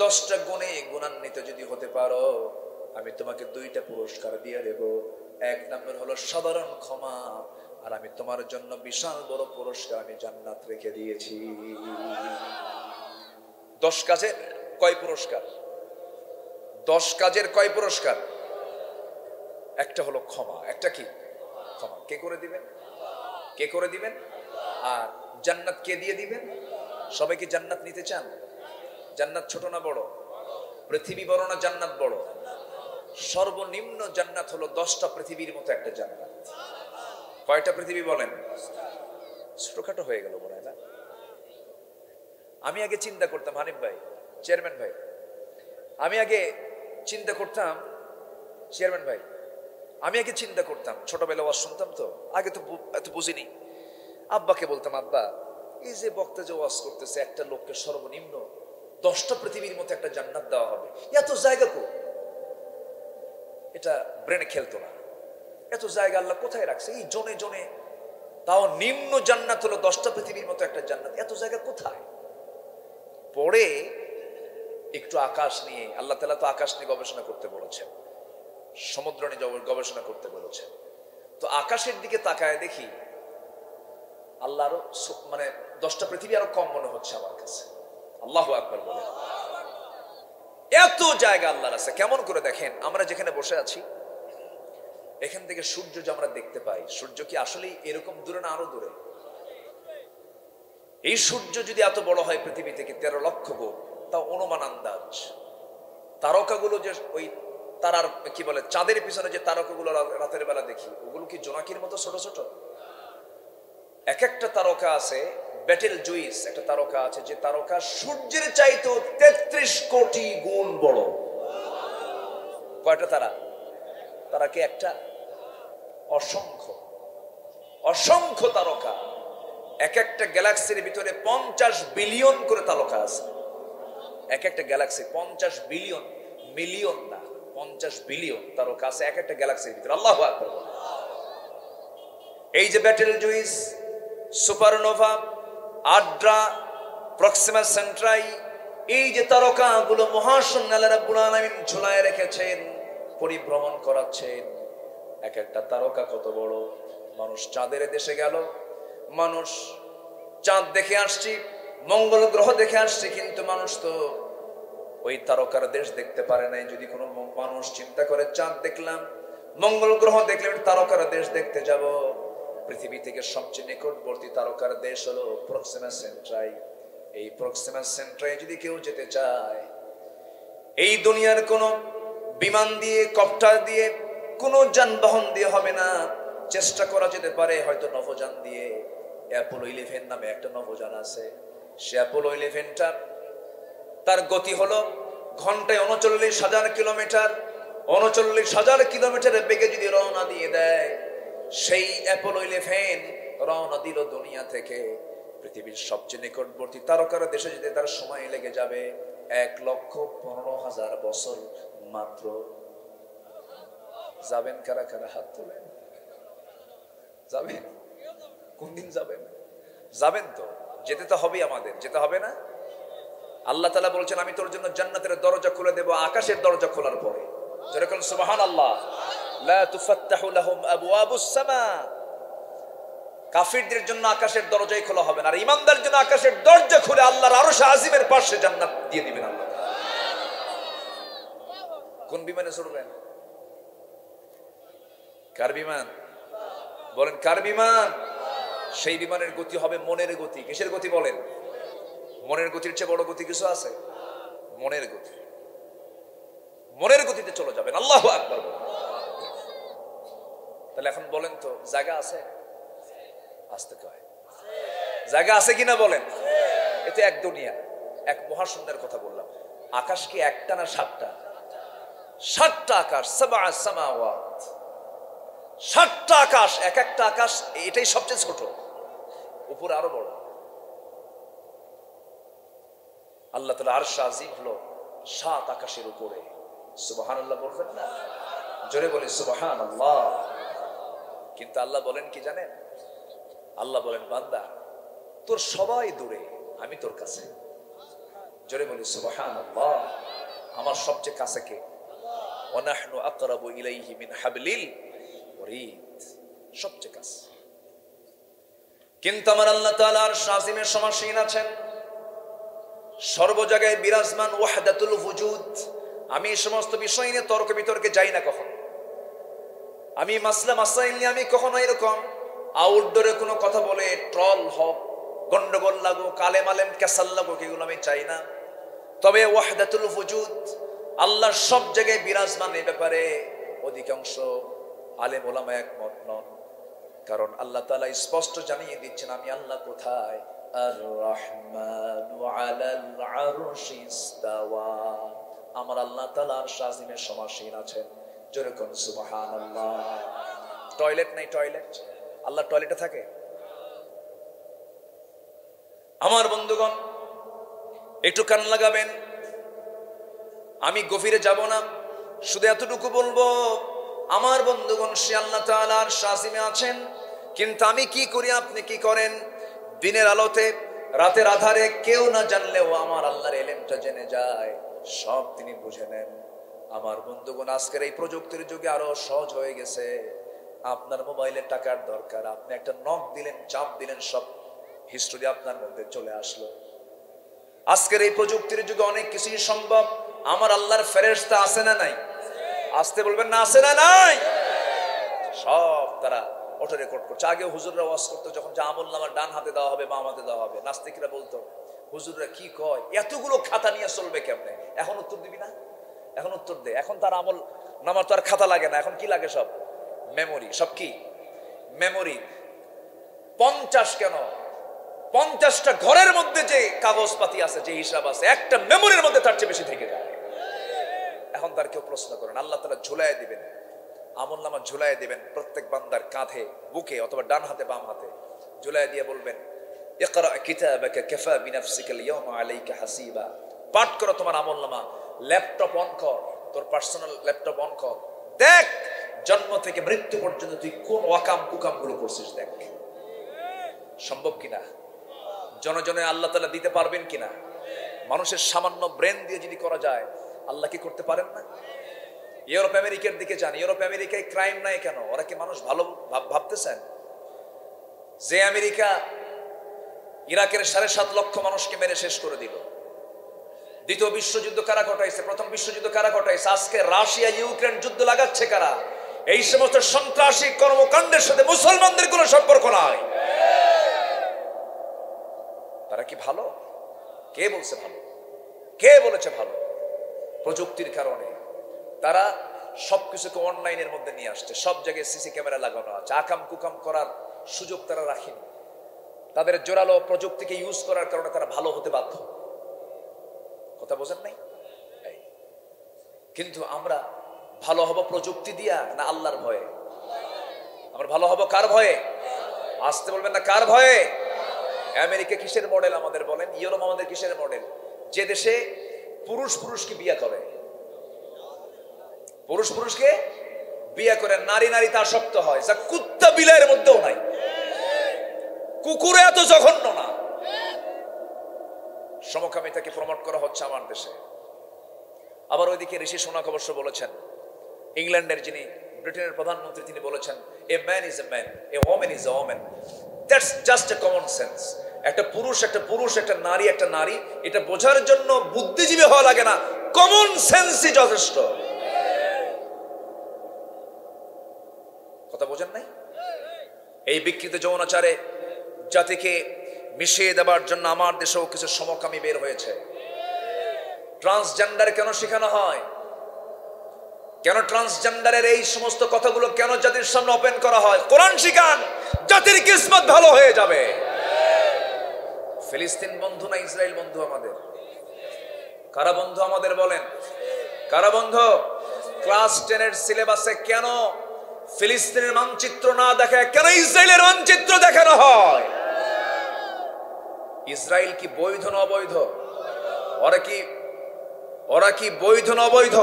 10টা গুণে গুণান্বিত যদি হতে পারো, আমি তোমাকে 2টা পুরস্কার দিয়ে দেব। এক নম্বর হলো সাধারণ ক্ষমা, আর আমি তোমার জন্য বিশাল বড় পুরস্কার আমি জান্নাত রেখে দিয়েছি। 10 কাজের কয় পুরস্কার? 10 কাজের কয় পুরস্কার? একটা হলো ক্ষমা। একটা কি? ক্ষমা। কে করে দিবেন? কে করে দিবেন? আর জান্নাত কে দিয়ে দিবেন? সবাই কি জান্নাত নিতে চান? জান্নাত ছোট না বড়? পৃথিবী বড় না জান্নাত বড়? সর্বনিম্ন জান্নাত হলো 10টা পৃথিবীর মতো একটা জান্নাত। কয়টা পৃথিবী বলেন? ছোটখাটো হয়ে গেল মনে হয় না? আমি আগে চিন্তা করতাম, হানিফ ভাই, চেয়ারম্যান ভাই, আমি আগে চিন্তা করতাম, চেয়ারম্যান ভাই, আমি আগে চিন্তা করতাম, ছোটবেলা ওয়াজ শুনতাম তো, আগে তো এত বুঝিনি। আব্বাকে বলতাম, আব্বা এই যে বক্তা যে ওয়াজ করতেছে, একটা লোককে সর্বনিম্ন 10টা পৃথিবীর মতো একটা জান্নাত দেওয়া হবে, এত জায়গা কো? এটা ব্রেনে খেলতো না। এত জায়গা আল্লাহ কোথায় রাখছে? এই জনে জনে, তাও নিম্ন জান্নাত হলো 10টা পৃথিবীর মতো একটা জান্নাত, এত জায়গা কোথায়? পরে একটু আকাশ নিয়ে, আল্লাহ তাআলা তো আকাশ নিয়ে গবেষণা করতে বলেছেন, সমুদ্র নিয়ে গবেষণা করতে বলেছেন। তো আকাশের দিকে তাকায় দেখি আল্লাহ আরো মানে 10টা পৃথিবী আরো কম মনে হচ্ছে আমার কাছে। আল্লাহু আকবার বলে। এত জায়গা আল্লাহর আছে। কেমন করে দেখেন, আমরা যেখানে বসে আছি এখান থেকে সূর্য যে আমরা দেখতে পাই, সূর্য কি আসলে এরকম দূরে না আরো দূরে? এই সূর্য যদি এত বড় হয় পৃথিবী থেকে 13 লক্ষ গুণ, তা অনুমান আন্দাজ। তারকাগুলো যে ওই তারার কি বলে চাঁদের পিছনে যে তারকাগুলো রাতের বেলা দেখি, ওগুলো কি জোনাকির মতো ছোট ছোট? এক একটা তারকা আছে, ব্যাটেল জুইস একটা তারকা আছে, যে তারকা সূর্যের চাইতেও 33 কোটি গুণ বড়। কয়টা তারা? তারা কি একটা? অসংখ্য অসংখ্য তারকা। এক একটা গ্যালাক্সির ভিতরে 50 বিলিয়ন করে তারকা আছে। এক একটা গ্যালাক্সি 50 বিলিয়ন, মিলিয়ন না, 50 বিলিয়ন তারকা আছে এক একটা গ্যালাক্সির ভিতরে। আল্লাহু আকবার। এই যে Betelgeuse, supernova, Adhara, Proxima Centauri, এই যে তারকাগুলো মহাশূন্য আল্লাহ রাব্বুল আলামিন ঝুলায় রেখেছেন, পরিভ্রমণ করাচ্ছেন। এক একটা তারকা কত বড়। মানুষ চাঁদের দেশে গেল, মানুষ চাঁদ দেখে আসছি, মঙ্গল গ্রহ দেখে আসছি, কিন্তু মানুষ তো ওই তারকার দেশ দেখতে পারে নাই। যদি কোনো মানুষ চিন্তা করে চাঁদ দেখলাম, মঙ্গল গ্রহ দেখলাম, তারকার দেশ দেখতে যাব, পৃথিবী থেকে সবচেয়ে নিকটবর্তী তারকার দেশ হলো প্রক্সিমা সেন্ট্রাই। এই প্রক্সিমা সেন্ট্রাই যদি কেউ যেতে চায়, এই দুনিয়ার কোনো বিমান দিয়ে, কপ্টার দিয়ে, কোনো যানবাহন দিয়ে হবে না। চেষ্টা করা যেতে পারে হয়তো নভোযান দিয়ে। অ্যাপোলো 11 নামে একটা নভোযান আছে। সে অ্যাপোলো 11টা তার গতি হলো ঘন্টায় 39,000 কিলোমিটার। 39,000 কিলোমিটারের বেগে যদি রওনা দিয়ে দেয়, সেই অ্যাপোলো 11 রওনা দিল দুনিয়া থেকে পৃথিবীর সবচেয়ে নিকটবর্তী তারকার দেশে যেতে তার সময় লেগে যাবে 1,15,000 বছর মাত্র। যাবেন কারা কারা? হাত তোলেন। যাবেন? কোন দিন যাবেন? যাবেন তো, যেতে তো হবে, আমাদের যেতে হবে না? আল্লাহ তাআলা বলছেন, আমি তোর জন্য জান্নাতের দরজা খুলে দেব আকাশের দরজা খোলার পরে। যেরকম সুবহানাল্লাহ, লা তুফাত্তাহু লাহুম আবওয়াবুস সামা। কাফিরদের জন্য আকাশের দরজাই খোলা হবে না, আর ঈমানদারদের জন্য আকাশের দরজা খুলে আল্লাহর আরশ আজিমের পাশে জান্নাত দিয়ে দিবেন আল্লাহ। কোন বিমানে চড়বেন? কার বিমান? বলেন কার বিমান? সেই বিমানের গতি হবে মনের গতি। কিসের গতি বলেন? মনের গতির চেয়ে বড় গতি কিছু আছে? মনের গতি। মনের গতিতে চলে যাবেন। আল্লাহু আকবার। তাহলে এখন বলেন তো, জায়গা আছে? আসতে কয় জায়গা আছে কিনা বলেন? এতে এক দুনিয়া, এক মহাশূন্যের কথা বললাম। আকাশ কি একটা না সাতটা? 7টা আকাশ, সাবআ সামাওয়াত। 7টা আকাশ, এক একটা আকাশ এটাই সবচেয়ে ছোট, উপরে আরো বড়। আল্লাহ তাআলা আরশ আজিম হলো 7 আকাশের উপরে। সুবহানাল্লাহ বলবেন না? জোরে বলি সুবহানাল্লাহ। কিন্তু আল্লাহ বলেন কি জানেন? আল্লাহ বলেন, বান্দা তোর সবাই দূরে, আমি তোর কাছে। জোরে বলি সুবহানাল্লাহ। আমার সবচেয়ে কাছে কে? ওয়া নাহনু আকরাবু ইলাইহি মিন হাবলিল ওয়ারিদ। সবচেয়ে কাছে। কিন্তু আমার আল্লাহ তাআলা আরশ আজিমের সমাসীন আছেন, সর্ব জায়গায় বিরাজমান, ওয়াহদাতুল ওয়ুজুদ। আমি এই সমস্ত বিষয় নিয়ে তর্ক বিতর্কে যাই না কখন। আমি মাসলা মাসাইল নিয়ে আমি কখনো এরকম আউটডোরে কোনো কথা বলে ট্রল হোক, গন্ডগোল লাগুক, কালেম আলেম ক্যাসাল লাগুক, এগুলো আমি চাই না। তবে ওয়াহদাতুল ওয়ুজুদ, আল্লাহ সব জায়গায় বিরাজমান, এই ব্যাপারে অধিকাংশ আলেম ওলামা একমত নন। কারণ আল্লাহ তাআলা স্পষ্ট জানিয়ে দিচ্ছেন, আমি আল্লাহ কোথায়? আর রহমানু আলাল আরশি ইস্তাওয়া। আমার আল্লাহ তাআলা আরশ আজিমের সমাসীন আছেন। জোরে কোন সুবহানাল্লাহ। টয়লেট নাই, টয়লেট? আল্লাহ টয়লেটে থাকে? আমার বন্ধুগণ একটু কান লাগাবেন, আমি গভীরে যাব না, শুধু এতটুকু বলবো, আমার বন্ধুগণ সে আল্লাহ তাআলা আরশ আজিমে আছেন। কিন্তু আমি কি করি, আপনি কি করেন? দিনের আলোতে, রাতের আধারে, কেউ না জানলেও আমার আল্লাহর ইলমটা জেনে যায়, সব তিনি বুঝে নেন। আমার বন্ধুগণ আজকের এই প্রযুক্তির যুগে আরো সহজ হয়ে গেছে। আপনার মোবাইলে টাকার দরকার, আপনি একটা নক দিলেন, চাপ দিলেন, সব হিস্ট্রি আপনার মধ্যে চলে আসলো। আজকের এই প্রযুক্তির যুগে অনেক কিছুই সম্ভব। আমার আল্লাহর ফেরেশতা আছে না নাই? আসতে বলবেন না, আছে না নাই? সব তারা অটো রেকর্ড করছে। আগে হুজুররা ওয়াজ করতো, যখন যে আমলনামা ডান হাতে দেওয়া হবে, বাম হাতে দেওয়া হবে, নাস্তিকরা বলতো হুজুররা কি কয়, এতগুলো খাতা নিয়ে চলবে কেমনে? এখন উত্তর দিবি না? এখন উত্তর দে। এখন তার আমল নামার তো আর খাতা লাগে না, এখন কি লাগে? সব মেমোরি। সব কি মেমোরি? 50 কেন 50টা ঘরের মধ্যে যে কাগজপাতি আছে, যে হিসাব আছে, একটা মেমোরির মধ্যে তার চেয়ে বেশি থেকে যায়। এখন তার কেউ প্রশ্ন করেন, আল্লাহ তাআলা ঝুলায় দিবেন, আমলনামা ঝুলায় দিবেন প্রত্যেক বান্দার কাঁধে, বুকে, অথবা ডান হাতে, বাম হাতে ঝুলায় দিয়ে বলবেন, ইকরা কিতাবাকা কাফা বিনাফসিকা আল-ইয়াওমা আলাইকা হাসিবা। পাঠ করো তোমার আমলনামা, ল্যাপটপ অন কর, তোর পার্সোনাল ল্যাপটপ অন কর, দেখ জন্ম থেকে মৃত্যু পর্যন্ত তুই কোন ওয়াকাম কুকাম গুলো করছিস, দেখ। সম্ভব কিনা? জনজনে আল্লাহ তাআলা দিতে পারবেন কিনা? মানুষের সামান্য ব্রেন দিয়ে যদি করা যায়, আল্লাহ কি করতে পারেন না? ইউরোপ আমেরিকার দিকে যান, ইউরোপ আমেরিকায় ক্রাইম নাই কেন? ওরা কি মানুষ ভালো ভাবতেছেন? যে আমেরিকা ইরাকের 7.5 লক্ষ মানুষকে মেরে শেষ করে দিল, দ্বিতীয় বিশ্বযুদ্ধ কারা ঘটাইছে, প্রথম বিশ্বযুদ্ধ কারা ঘটাইছে, আজকে রাশিয়া ইউক্রেন যুদ্ধ লাগাচ্ছে কারা? এই সমস্ত সন্ত্রাসী কর্মকাণ্ডের সাথে মুসলমানদের কোনো সম্পর্ক নাই। তারা কি ভালো? কে বলছে ভালো? কে বলেছে ভালো? প্রযুক্তির কারণে তারা সবকিছুকে অনলাইনের মধ্যে নিয়ে আসছে, সব জায়গায় সিসি ক্যামেরা লাগানো আছে, আকাম কুকাম করার সুযোগ তারা রাখেনি। তাদের জোরালো প্রযুক্তিকে ইউজ করার কারণে তারা ভালো হতে বাধ্য। কথা বোঝেন নাই? কিন্তু আমরা ভালো হব প্রযুক্তি দিয়া না আল্লাহর ভয়ে? আমরা ভালো হব কার ভয়ে? আসতে বলবেন না কার ভয়ে? আমেরিকা কিসের মডেল আমাদের বলেন? ইউরোপ আমাদের কিসের মডেল? যে দেশে পুরুষ পুরুষকে বিয়ে করে, পুরুষ পুরুষকে বিয়ে করে, নারী নারীতে আসক্ত হয়, যা কুত্তা বিলাইয়ের মধ্যেও নাই, কুকুরে এত জঘন্য না। সমকামিতাকে প্রমোট করা হচ্ছে আমার দেশে। আবার ওইদিকে ঋষি সোনাক অবশ্য বলেছেন, ইংল্যান্ডের যিনি ব্রিটেনের প্রধানমন্ত্রী, তিনি বলেছেন a man is a man, A women is a women, that's just a common sense. একটা পুরুষ একটা পুরুষ, একটা নারী একটা নারী, এটা বোঝার জন্য বুদ্ধিজীবী হওয়া লাগে না, কমন সেন্সই যথেষ্ট। কথা বোঝেন নাই? এই বিকৃত যৌনাচারে জাতিকে মিশিয়ে দেবার জন্য আমার দেশেও কিছু সমকামী বের হয়েছে। ট্রান্সজেন্ডার কেন শেখানো হয়? কেন ট্রান্সজেন্ডারের এই সমস্ত কথাগুলো কেন জাতির সামনে ওপেন করা হয়? কোরআন শিখান, জাতির কিসমত ভালো হয়ে যাবে। ফিলিস্তিন বন্ধু না ইসরায়েল বন্ধু আমাদের? কারা বন্ধু আমাদের বলেন? কারা বন্ধু? ক্লাস 10 সিলেবাসে কেন ফিলিস্তিনের মানচিত্র না দেখায়, কেন ইসরায়েলের মানচিত্র দেখানো হয়? ইসরায়েল কি বৈধ না অবৈধ? ওরা কি বৈধ না অবৈধ?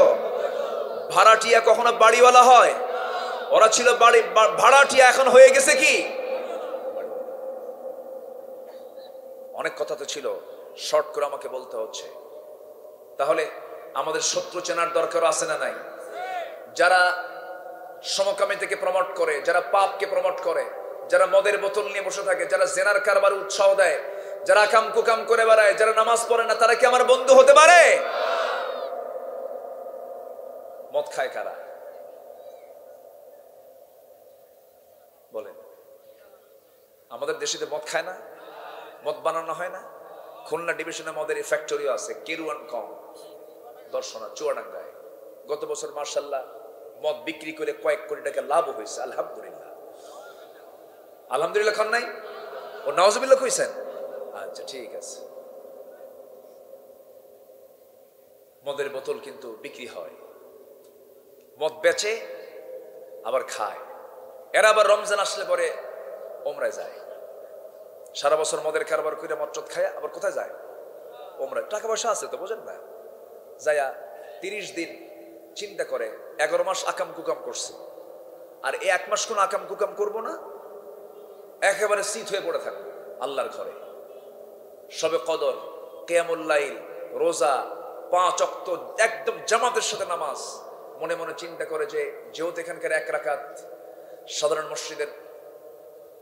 ভাড়াটিয়া কখনো বাড়িওয়ালা হয়? ওরা ছিল ভাড়াটিয়া, এখন হয়ে গেছে কি? অনেক কথা তো ছিল, শর্ট করে আমাকে বলতে হচ্ছে। তাহলে আমাদের শত্রু চেনার দরকার আছে না নাই? যারা সমকামিতাকে প্রমোট করে, যারা পাপকে প্রমোট করে, যারা মদের বোতল নিয়ে বসে থাকে, যারা জেনার কারবার উৎসাহ দেয়, যারা কাম কুকাম করে বেড়ায়, যারা নামাজ পড়ে না, তারা কি আমার বন্ধু হতে পারে? মদ খায় কারা বলেন? আমাদের দেশে মদ খায় না? মদ বানানো হয় না? খুলনা ডিভিশনে মদের ফ্যাক্টরিও আছে, কেরুয়ান কম দর্শনা চুয়াডাঙ্গায়। গত বছর মার্শাল্লাহ মদ বিক্রি করে কয়েক কোটি টাকা লাভ হয়েছে। আলহামদুলিল্লাহ, আলহামদুলিল্লাহ খান নাই? ও নাউজুবিল্লাহ কইছেন? আচ্ছা ঠিক আছে। মদের বোতল কিন্তু বিক্রি হয়, মদ বেচে আবার খায়। এরা আবার রমজান আসলে পরে ওমরায় যায়, সারা বছর মদের কারবার করে মদ খায়, আবার কোথায় যায়? ওমরায়। টাকা পয়সা আছে তো, বোঝেন না? যায়া 30 দিন চিন্তা করে 11 মাস আকাম কুকাম করছে, আর এই 1 মাস কোন আকাম কুকাম করবো না, একেবারে শীত হয়ে পড়ে থাকবো আল্লাহর ঘরে। সবে কদর, কিয়ামুল লাইল, রোজা, 5 ওয়াক্ত একদম জামাতের সাথে নামাজ। মনে মনে চিন্তা করে যে যেহেতু এখানকার 1 রাকাত সাধারণ মসজিদের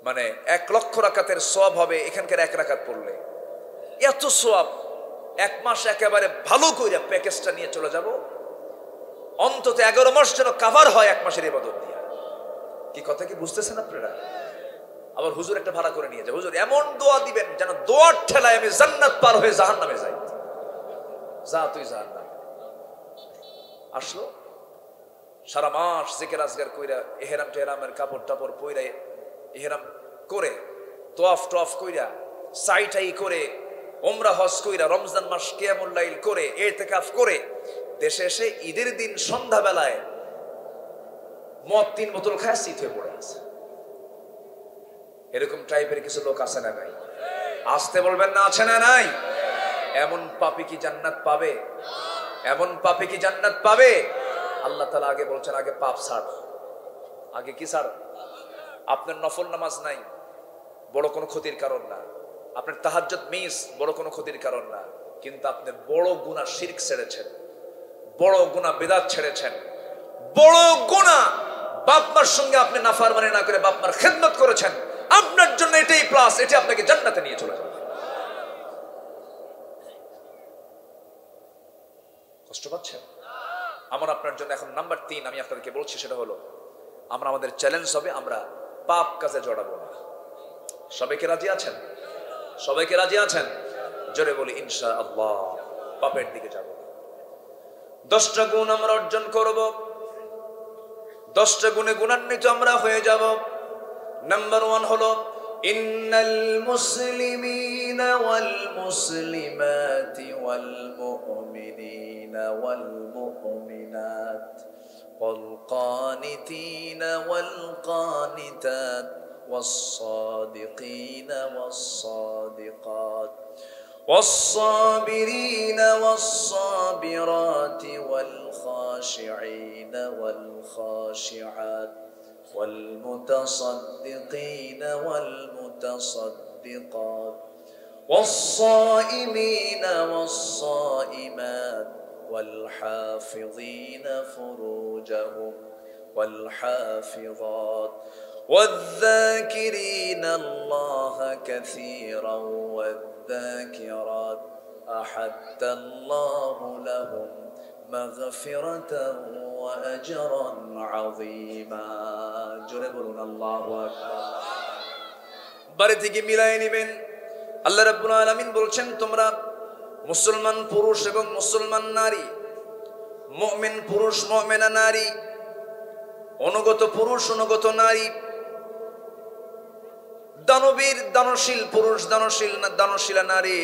মানে 1 লক্ষ রাকাতের সওয়াব হবে এখানকার 1 রাকাত পড়লে, এত সওয়াব, 1 মাস একেবারে ভালো করে প্যাকেজটা নিয়ে চলে যাব, অন্তত 11 মাস যেন কাভার হয় 1 মাসের ইবাদত দিয়ে। কি কথা কি বুঝতেছেন আপনারা? আবার হুজুর একটা ভাড়া করে নিয়ে যায়, হুজুর এমন দোয়া দিবেন যেন দোয়ার ঠেলায় আমি জান্নাত পার হয়ে জাহান্নামে যাই। যা তুই জাহান্নাম। আসলো সারা মাস জিকির আজগার কইরা, ইহরাম টেহরামের কাপড় টাপড় পইরা, ইহরাম করে, তোয়াফ টোয়াফ কইরা, সাইটাই করে, ওমরা হজ কইরা, রমজান মাস কিয়ামুল লাইল করে, ইতিকাফ করে, দেশে এসে ঈদের দিন সন্ধ্যাবেলায় মদ 3 বোতল খায় শীত হয়ে পড়ে আছে। এরকম টাইপের কিছু লোক আছে না নাই? আসতে বলবেন না আছে না নাই? এমন পাপী কি জান্নাত পাবে? এমন পাপী কি জান্নাত পাবে? আল্লাহ তাআলা আগে বলছেন, আগে পাপ ছাড়। আগে কি ছাড়? আপনার নফল নামাজ নাই, বড় কোনো ক্ষতির কারণ না। আপনার তাহাজ্জুদ মিস, বড় কোনো ক্ষতির কারণ না। কিন্তু আপনি বড় গুনাহ শিরক ছেড়েছেন, বড় গুনাহ বিদআত ছেড়েছেন, বড় গুনাহ। বাপ মার সঙ্গে আপনি নাফরমানি না করে বাপ মার খেদমত করেছেন, আপনার জন্য এটাই প্লাস, এটা আপনাকে জান্নাতে নিয়ে চলে যাবে। কষ্ট পাচ্ছেন? আমার আপনার জন্য এখন নাম্বার 3 আমি আপনাদেরকে বলছি, সেটা হলো আমরা আমাদের চ্যালেঞ্জ হবে আমরা পাপ কাজে জড়াবো না। সবাইকে রাজি আছেন? সবাইকে রাজি আছেন? জোরে বলি ইনশাআল্লাহ। পাপের দিকে যাব। 10টা গুণ আমরা অর্জন করব, 10টা গুণে গুণান্বিত আমরা হয়ে যাব। নাম্বার 1 হলো ইন্নাল মুসলিমিনা ওয়াল মুসলিমাতি ওয়াল মুমিনিনা ওয়াল মুমিনাত ওয়াল কানিতিনা ওয়াল কানিতাত ওয়াস সাদিকিনা ওয়াস সাদিকাত والصابرين والصابرات والخاشعين والخاشعات والمتصدقين والمتصدقات والصائمين والصائمات والحافظين فروجهم والحافظات والذاكرين الله كثيرا والذاكرات أحد الله لهم مغفرة وأجرا عظيما جربنا الله أكبر বাড়ি থেকে মিলাই নেবেন আল্লাহ রাব্বুল আলামিন বলছেন তোমরা মুসলমান পুরুষ এবং মুসলমান নারী, মুমিন পুরুষ মুমিনা নারী, অনুগত পুরুষ অনুগত নারী, দানবীর দানশীল পুরুষ দানশীলা নারী,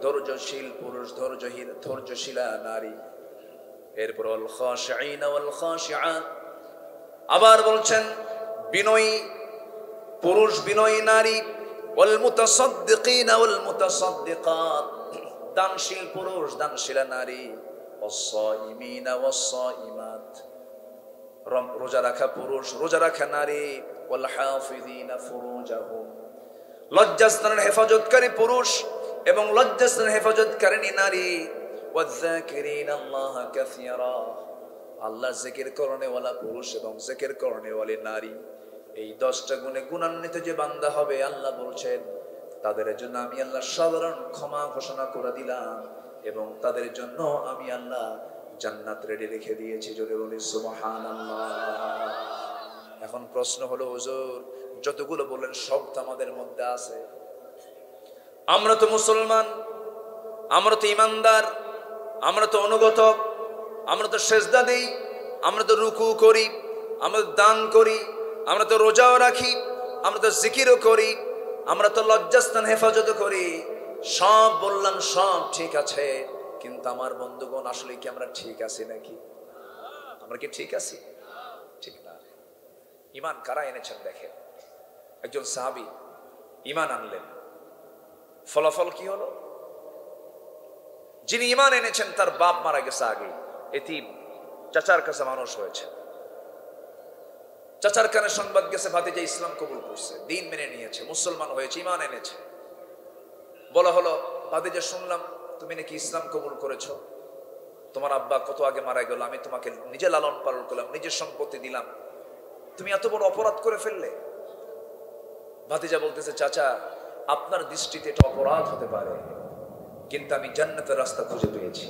ধৈর্যশীল পুরুষ ধৈর্যশীলা নারী। এরপর আল খাশিঈনা ওয়াল খাশিআত, আবার বলছেন বিনয়ী পুরুষ বিনয়ী নারী, ওয়াল মুতাসাদ্দিকিনা ওয়াল মুতাসাদ্দিকাত, দানশীল পুরুষ দানশীলা নারী, ওয়াস সাইমিনা ওয়াস সাইমাত, রোজা রাখা পুরুষ রোজা রাখা নারী, ওয়াল হাফিযিনা ফুরুজাহুম, লজ্জাস্থানের হেফাজতকারী পুরুষ এবং লজ্জাস্থানের হেফাজতকারিণী নারী, ওয়াযাকিরিনা আল্লাহ কাসীরা, আল্লাহর জিকির করনে ওয়ালা পুরুষ এবং জিকির করনে ওয়ালি নারী। এই 10টা গুণে গুণান্বিত যে বান্দা হবে, আল্লাহ বলছেন তাদের জন্য আমি আল্লাহ সাধারণ ক্ষমা ঘোষণা করে দিলাম এবং তাদের জন্য আমি আল্লাহ জান্নাত রেডি রেখে দিয়েছি। জোরে বলি সুবহানাল্লাহ। এখন প্রশ্ন হলো হুজুর যতগুলো বললেন সব তো আমাদের মধ্যে আছে, আমরা তো মুসলমান, আমরা তো ইমানদার, আমরা তো অনুগত, আমরা তো সেজদা দেই, আমরা তো রুকু করি, আমরা তো দান করি, আমরা তো রোজাও রাখি, আমরা তো জিকিরও করি, আমরা তো লজ্জাস্থান হেফাজত করি, সব বললাম সব ঠিক আছে, কিন্তু আমার বন্ধুগণ আসলে কি আমরা ঠিক আছি নাকি? আমরা কি ঠিক আছি? ঠিক না। ঈমান কারা এনেছেন দেখেন। একজন সাহাবী ঈমান আনলেন, ফলাফল কি হলো? যিনি ঈমান এনেছেন তার বাপ মারা গেছে আগে, এতিম, চাচার কাছে মানুষ হয়েছে। চাচার কানে সংবাদ গেছে ভাতিজা ইসলাম কবুল করছে, দিন মেনে নিয়েছে, মুসলমান হয়েছে, ঈমান এনেছে। বলা হলো ভাতিজা শুনলাম তুমি নাকি ইসলাম কবুল করেছো, তোমার আব্বা কত আগে মারা গেল, আমি তোমাকে নিজে লালন পালন করলাম, নিজের সম্পত্তি দিলাম, তুমি এত বড় অপরাধ করে ফেললে। ভাতিজা বলতেছে চাচা আপনার দৃষ্টিতে এটা অপরাধ হতে পারে, কিন্তু আমি জান্নাতের রাস্তা খুঁজে পেয়েছি।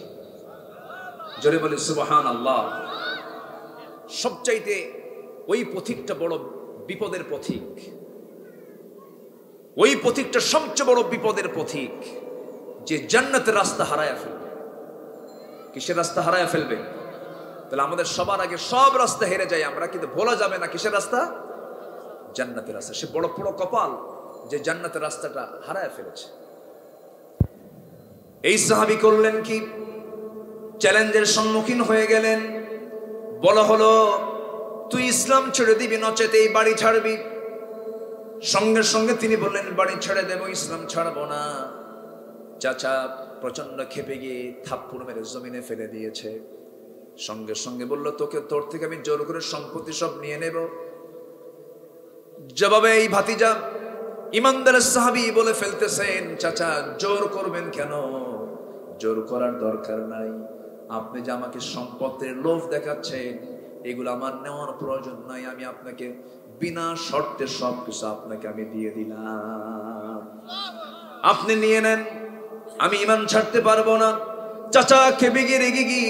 জোরে বলি সুবহানাল্লাহ। সবচাইতে ওই পথিকটা বড় বিপদের পথিক, ওই পথিকটা সবচেয়ে বড় বিপদের পথিক যে জান্নাতের রাস্তা হারায়া ফেলবে। কিসের রাস্তা হারায়া ফেলবে? তাহলে আমাদের সবার আগে সব রাস্তা হেরে যায় আমরা, কিন্তু ভোলা যাবে না কিসের রাস্তা? জান্নাতের রাস্তা। সে বড় বড় কপাল যে জান্নাতের রাস্তাটা হারায়া ফেলেছে। এই সাহাবী করলেন কি? চ্যালেঞ্জের সম্মুখীন হয়ে গেলেন। বলা হলো তুই ইসলাম ছেড়ে দিবি নচেত এই বাড়ি ছাড়বি। সঙ্গে সঙ্গে তিনি বললেন বাড়ি ছেড়ে দেব, ইসলাম ছাড়বো না। চাচা প্রচন্ড ক্ষেপে গিয়ে থাপ্পড় মেরে জমিনে ফেলে দিয়েছে। সঙ্গে সঙ্গে বলল তোর থেকে আমি জোর করে সম্পত্তি সব নিয়ে নেব। জবাবে এই ভাতিজা ইমানদারের সাহাবী বলে ফেলতেছেন চাচা জোর করবেন কেন? জোর করার দরকার নাই। আপনি যে আমাকে সম্পত্তির লোভ দেখাচ্ছেন, এগুলো আমার নেওয়ার প্রয়োজন নাই, আমি আপনাকে বিনা শর্তে সবকিছু আপনাকে আমি দিয়ে দিলাম, আপনি নিয়ে নেন, আমি ঈমান ছাড়তে পারবো না। চাচা খেপে গিয়ে রেগে গিয়ে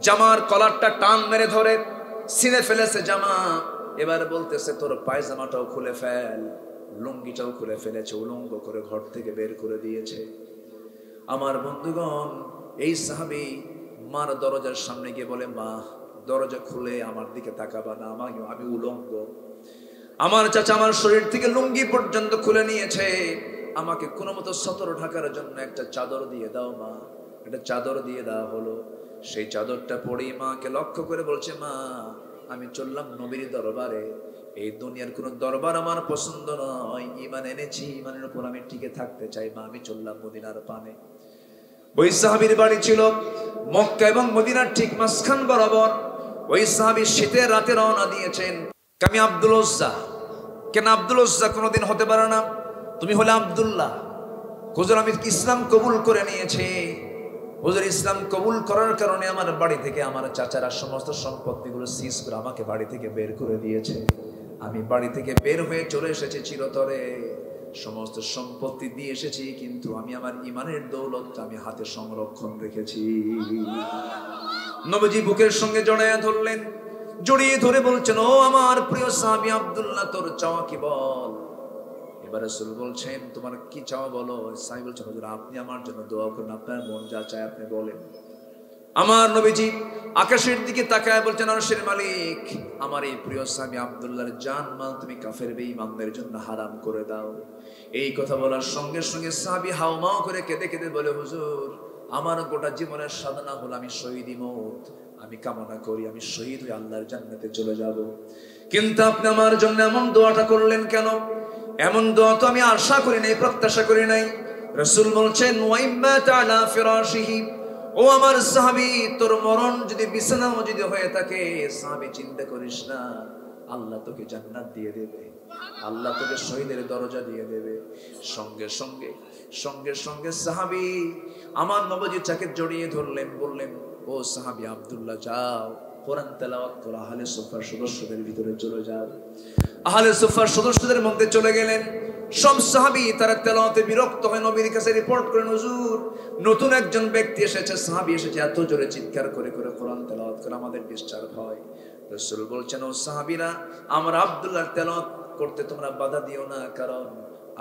জামার কলারটা টান মেরে ধরে ছিঁড়ে ফেলেছে জামা। এবার বলতেছে তোর পায়জামাটাও খুলে ফেল, লুঙ্গিটাও খুলে ফেলেছে, উলঙ্গ করে ঘর থেকে বের করে দিয়েছে। আমার বন্ধুগণ, এই সাহাবী মার দরজার সামনে গিয়ে বলে, মা দরজা খুলে আমার দিকে তাকাবা না, আমি উলঙ্গ। আমার চাচা আমার শরীর থেকে লুঙ্গি পর্যন্ত খুলে নিয়েছে, আমাকে কোনো মতো সতর ঢাকার জন্য একটা চাদর দিয়ে দাও মা। একটা চাদর দিয়ে দেওয়া হলো। সেই চাদরটা পরেই মাকে লক্ষ্য করে বলছে, মা আমি চললাম নবীর দরবারে, এই দুনিয়ার কোন দরবার আমার পছন্দ নয়, ঈমান এনেছি, ঈমানের উপর আমি টিকে থাকতে চাই মা, আমি চললাম মদিনার পানে। ওই সাহাবীর বাড়ি ছিল মক্কা এবং মদিনার ঠিক মাঝখান বরাবর। ওই সাহাবী শীতের রাতে রওনা দিয়েছেন। আমি আব্দুল উজ্জা। কেন আব্দুল উজ্জা? কোনোদিন হতে পারে না, তুমি হলে আব্দুল্লাহ। হুজুর আমি ইসলাম কবুল করে নিয়েছি, হুজুর ইসলাম কবুল করার কারণে আমার বাড়ি থেকে আমার চাচারা সমস্ত সম্পত্তিগুলো সিজ করে আমাকে বাড়ি থেকে বের করে দিয়েছে। আমি বাড়ি থেকে বের হয়ে চলে এসেছি চিরতরে, সমস্ত সম্পত্তি দিয়ে এসেছি, কিন্তু আমি আমার ঈমানের দৌলতটা আমি হাতে সংরক্ষণ রেখেছি। নবীজি বুকের সঙ্গে জড়ায়া ধরলেন, জড়িয়ে ধরে বলছেন, ও আমার প্রিয় সাহাবী আব্দুল্লাহ, তোর চাওয়া কি বল। এবার রাসূল বলছেন, তোমার কি চাওয়া বলো। সাহাবী বলছেন, হুজুর আপনি আমার জন্য দোয়া করুন, আপনার মন যা চায় আপনি বলেন। আমার নবীজি আকাশের দিকে তাকায় বলছেন, আরশের মালিক, আমার এই প্রিয় সাহাবী আব্দুল্লাহর জান মাল তুমি কাফের বেঈমানদের জন্য হারাম করে দাও। এই কথা বলার সঙ্গে সঙ্গে সাহাবী হাউমাউ করে কেঁদে কেঁদে বলে, হুজুর আমার গোটা জীবনের সাধনা হলো আমি শহীদি মওত, আমি কামনা করি আমি শহীদ হয়ে আল্লাহর জান্নাতে চলে যাব, কিন্তু আপনি আমার জন্য এমন দোয়াটা করলেন কেন? এমন দোয়া তো আমি আশা করি নাই, প্রত্যাশা করি নাই। রাসূল বলছেন, ওয়াইম্মা তাআলা ফিরাশিহি, ও আমার সাহাবী, তোর মরণ যদি বিছানাও যদি হয়ে থাকে, সাহাবী চিন্তা করিস না, আল্লাহ তোকে জান্নাত দিয়ে দেবে, আল্লাহ তোকে শহীদের দরজা দিয়ে দেবে। সঙ্গে সঙ্গে সঙ্গে সঙ্গে সাহাবী আমার নবীজির চাকে জড়িয়ে ধরলেন, বললেন, ও সাহাবী আব্দুল্লাহ, যাও কোরআন তেলাওয়াত করো, আহলে সুফার সদস্যদের ভিতরে চলে যাও। আহলে সুফার সদস্যদের মধ্যে চলে গেলেন। সব সাহাবী তারা তেলাওয়াতে বিরক্ত হয়ে নবীর কাছে রিপোর্ট করেন, হুজুর নতুন একজন ব্যক্তি এসেছে, সাহাবী এসেছে, এত জোরে চিৎকার করে করে কোরআন তেলাওয়াত করে আমাদের ডিস্টার্ব হয়। রাসূল বলছেন, ও সাহাবীরা, আমার আব্দুল্লাহর তেলাওয়াত করতে তোমরা বাধা দিও না, কারণ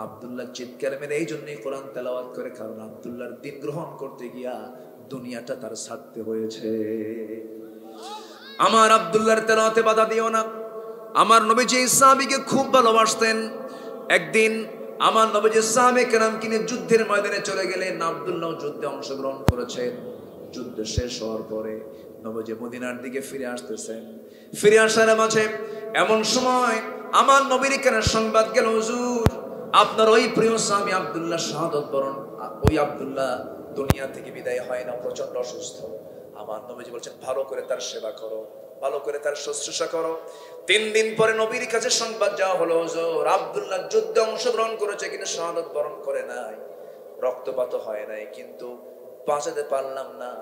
আব্দুল্লাহ চিৎকার মেরে এই জন্যই কোরআন তেলাওয়াত করে, কারণ আব্দুল্লাহর দিন গ্রহণ করতে গিয়া দুনিয়াটা তার ছাড়তে হয়েছে। আমার আব্দুল্লাহর তেলাওয়াতে বাধা দিও না। আমার নবীজি এই সাহাবীকে খুব ভালোবাসতেন। একদিন আমার নবীজি সাহাবে কেরামকে নিয়ে যুদ্ধের ময়দানে চলে গেলেন। আব্দুল্লাহ যুদ্ধে অংশগ্রহণ করেছেন। যুদ্ধ শেষ হওয়ার পরে নবীজি মদিনার দিকে ফিরে আসতেছেন। ফিরে আসার মাঝে এমন সময় আমার নবীর কানে সংবাদ গেল, হুজুর আপনার ওই প্রিয় সাহাবী আব্দুল্লাহ শাহাদাত বরণ, ওই আব্দুল্লাহ দুনিয়া থেকে বিদায় হয় না, প্রচন্ড অসুস্থ। আমার নবীজি বলছেন, ভালো করে তার সেবা করো, ভালো করে তার শুশ্রূষা করো। 3 দিন পরে নবীর কাছে সংবাদ যাওয়া হলো, হুজুর আব্দুল্লাহ যুদ্ধে অংশগ্রহণ করেছে কিন্তু শাহাদাত বরণ করে নাই, রক্তপাত হয় নাই, কিন্তু বাঁচাতে পারলাম না।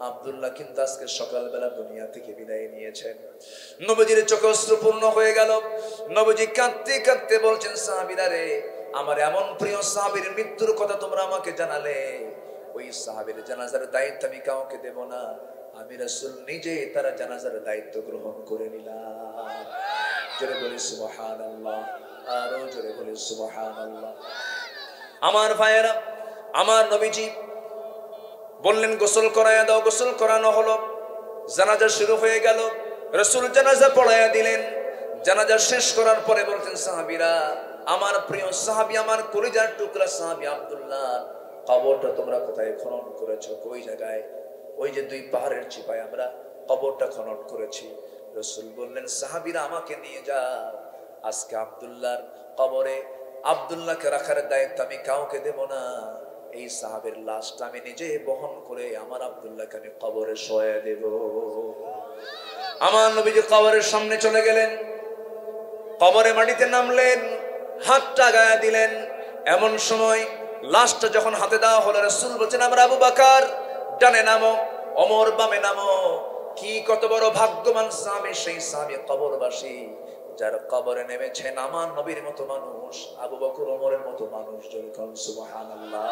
আব্দুল্লাহ কিন্তু আজকে সকালবেলা দুনিয়া থেকে বিদায় নিয়েছেন। নবীজির চোখে অশ্রুপূর্ণ হয়ে গেল। নবীজি কাঁদতে কাঁদতে বলছেন, সাহাবীরা রে, আমার এমন প্রিয় সাহাবীর মৃত্যুর কথা তোমরা আমাকে জানালে, ওই সাহাবীর জানাজার দায়িত্ব আমি কাউকে দেব না, আমি রাসূল নিজে তার জানাজার দায়িত্ব গ্রহণ করে নিলাম। জোরে বলি সুবহানাল্লাহ, আরো জোরে বলি সুবহানাল্লাহ। আমার ভাইয়েরা, আমার নবীজি বললেন, গোসল করায়া দাও। গোসল করানো হলো, জানাজা শুরু হয়ে গেল। রাসূল জানাজা পড়ায়া দিলেন। জানাজা শেষ করার পরে বলছেন, সাহাবীরা, আমার প্রিয় সাহাবী, আমার কলিজার টুকরা সাহাবী আব্দুল্লাহ, কবরটা তোমরা কোথায় খনন করেছো? কই জায়গায়? ওই যে 2 পাহাড়ের চিপায় আমরা কবরটা খনন করেছি। রাসূল বললেন, সাহাবীরা আমাকে নিয়ে যাও, আজকে আব্দুল্লাহর কবরে আব্দুল্লাহকে রাখার দায়িত্ব আমি কাউকে দেব না, এই সাহাবের লাশটা আমি নিজে বহন করে আমার আব্দুল্লাহকে আমি কবরে শোয়া দেব। আমার নবীজি কবরের সামনে চলে গেলেন, কবরে মাটিতে নামলেন, হাতটা গায়ে দিলেন। এমন সময় লাশটা যখন হাতে দেওয়া হলো, রাসূল বলছেন, আমরা আবু বকর ডানে নামো, ওমর বামে নামো। কি কত বড় ভাগ্যবান সাহাবী, সেই সাহাবী কবরবাসী, যার কবরে নেমেছেন আমার নবীর মতো মানুষ, আবু বকর ওমরের মতো মানুষ। যখন সুবহানাল্লাহ,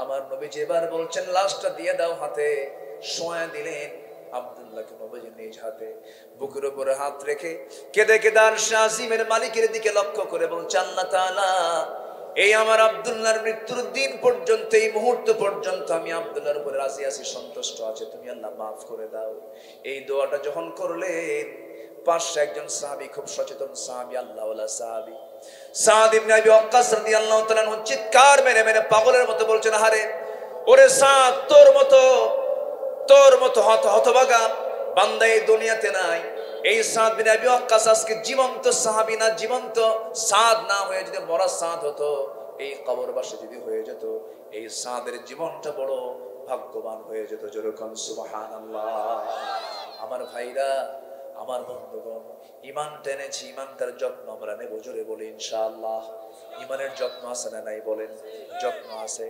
আমার নবী যেবার বলছেন লাশটা দিয়ে দাও হাতে, শোয়া দিলেন আব্দুল্লাহকে নবীজি নিজ হাতে বুকের উপরে হাত রেখে কেঁদে কেঁদে আরশে আজিমের মালিকের দিকে লক্ষ্য করে বলছেন, আল্লাহ তাআলা, এই আমার আব্দুল্লাহর মৃত্যুর দিন পর্যন্ত, এই মুহূর্ত পর্যন্ত আমি আব্দুল্লাহর উপরে রাজি আছি, সন্তুষ্ট আছে, তুমি আল্লাহ মাফ করে দাও। এই দোয়াটা যখন করলেন, পাশে একজন সাহাবী, খুব সচেতন সাহাবী, আল্লাহওয়ালা সাহাবী সাদ ইবনে আবি ওয়াক্কাস রাদিয়াল্লাহু তাআলা চিৎকার মেরে মেরে পাগলের মতো বলছেন, আরে ওরে সাদ, তোর মতো হতভাগা বান্দা এই দুনিয়াতে নাই। এই সাদ বিন আবি ওয়াক্কাস আজকে জীবন্ত সাহাবী না, জীবন্ত সাদ না হয়ে যদি মরা সাদ হতো, এই কবরবাসী যদি হয়ে যেত, এই সাদের জীবনটা বড় ভাগ্যবান হয়ে যেত। যেরকম সুবহানাল্লাহ। আমার ভাইরা, আমার বন্ধুগণ, ইমান টেনেছি, ইমানটার যত্ন আমরা নেব। জোরে বলি ইনশাআল্লাহ। ইমানের যত্ন আছে না নাই বলেন? যত্ন আছে।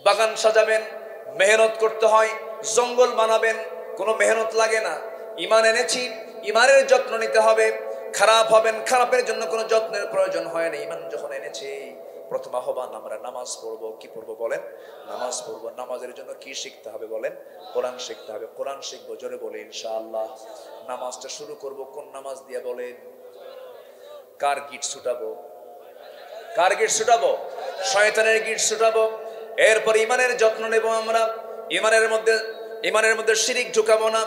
বাগান সাজাবেন, মেহনত করতে হয়। জঙ্গল বানাবেন, কোনো মেহনত লাগে না। ইমান এনেছি, ইমানের যত্ন নিতে হবে। খারাপ হবেন, খারাপের জন্য কোনো যত্নের প্রয়োজন হয় না। ইমান যখন এনেছি, প্রথম আহ্বান আমরা নামাজ পড়বো। কি পড়বো বলেন? নামাজ পড়বো। নামাজের জন্য কি শিখতে হবে বলেন? কোরআন শিখতে হবে। কোরআন শিখবো। জোরে বলে ইনশাআল্লাহ। নামাজটা শুরু করব কোন নামাজ দিয়ে বলেন? কার গিট ছুটাবো? কার গিট ছুটাবো? শয়তানের গিট ছুটাবো। এরপর ইমানের যত্ন নেব আমরা। ইমানের মধ্যে শিরিক ঢুকাবো না,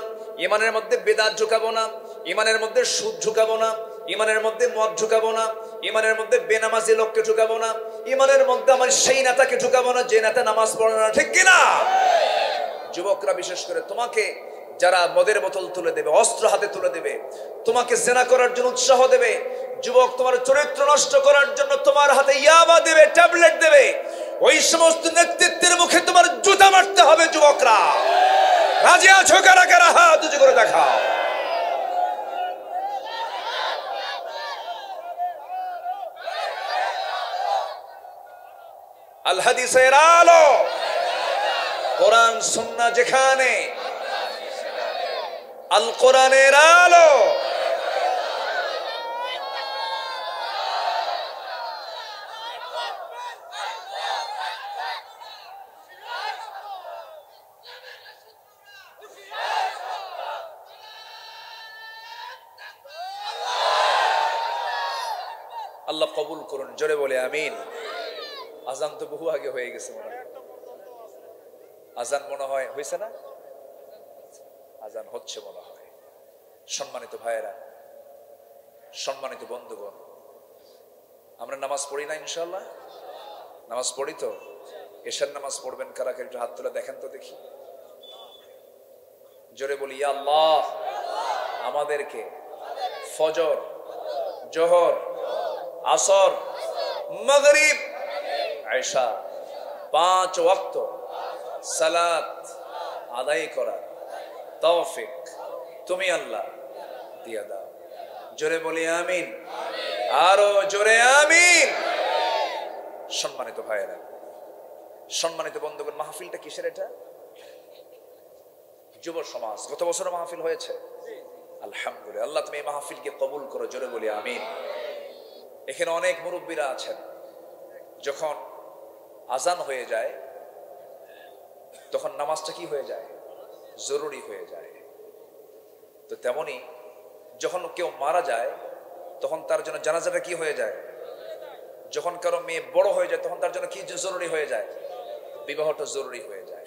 ইমানের মধ্যে বেদাত ঢুকাবো না, ইমানের মধ্যে সুদ ঢুকাবো না, ইমানের মধ্যে মদ ঢুকাবো না, ইমানের মধ্যে বেনামাজি লোককে ঢুকাবো না, ইমানের মধ্যে আমার সেই নেতাকে ঢুকাবো না যে নেতা নামাজ পড়ে না। ঠিক কিনা? যুবকরা বিশেষ করে, তোমাকে যারা মদের বোতল তুলে দেবে, অস্ত্র হাতে তুলে দেবে, তোমাকে জেনা করার জন্য উৎসাহ দেবে, যুবক তোমার চরিত্র নষ্ট করার জন্য তোমার হাতে ইয়াবা দেবে, ট্যাবলেট দেবে, ওই সমস্ত নেতৃত্বের মুখে তোমার জুতা মারতে হবে। যুবকরা রাজি আছো? কারা কারা হাত উঁচু করে দেখাও। আল হাদিসের আলো, কোরআন সুন্নাহ যেখানে, আল কোরআনের আলো। আল্লাহ কবুল করুন। জোরে বলে আমিন। আজান তো বহু আগে হয়ে গেছে মনে হয়। আজান মনে হয় হয়েছে না? আজান হচ্ছে মনে হয়। সম্মানিত ভাইয়েরা, সম্মানিত বন্ধুগণ, আমরা নামাজ পড়ি না ইনশাআল্লাহ? নামাজ পড়ি তো? এশার নামাজ পড়বেন কারা? একটু হাত তুলে দেখেন তো দেখি। জোরে বলি ইয়া আল্লাহ, আমাদেরকে ফজর, জোহর, আসর, মাগরিব, ইশা 5 ওয়াক্ত সালাত আদায় করার তৌফিক তুমি আল্লাহ দিয়া দাও। জোরে বলি আমিন। আরো জোরে আমিন। সম্মানিত ভাইয়েরা, সম্মানিত বন্ধুগণ, মাহফিলটা কিসের? এটা যুব সমাজ। গত বছর মাহফিল হয়েছে, আলহামদুলিল্লাহ। আল্লাহ তুমি এই মাহফিলকে কবুল করো। জোরে বলি আমিন। এখানে অনেক মুরব্বীরা আছেন, যখন আজান হয়ে যায় তখন নামাজটা কি হয়ে যায়? জরুরি হয়ে যায়। তো তেমনি যখন কেউ মারা যায় তখন তার জন্য জানাজাটা কি হয়ে যায়? যখন কারো মেয়ে বড় হয়ে যায় তখন তার জন্য কি জরুরি হয়ে যায়? বিবাহটা জরুরি হয়ে যায়।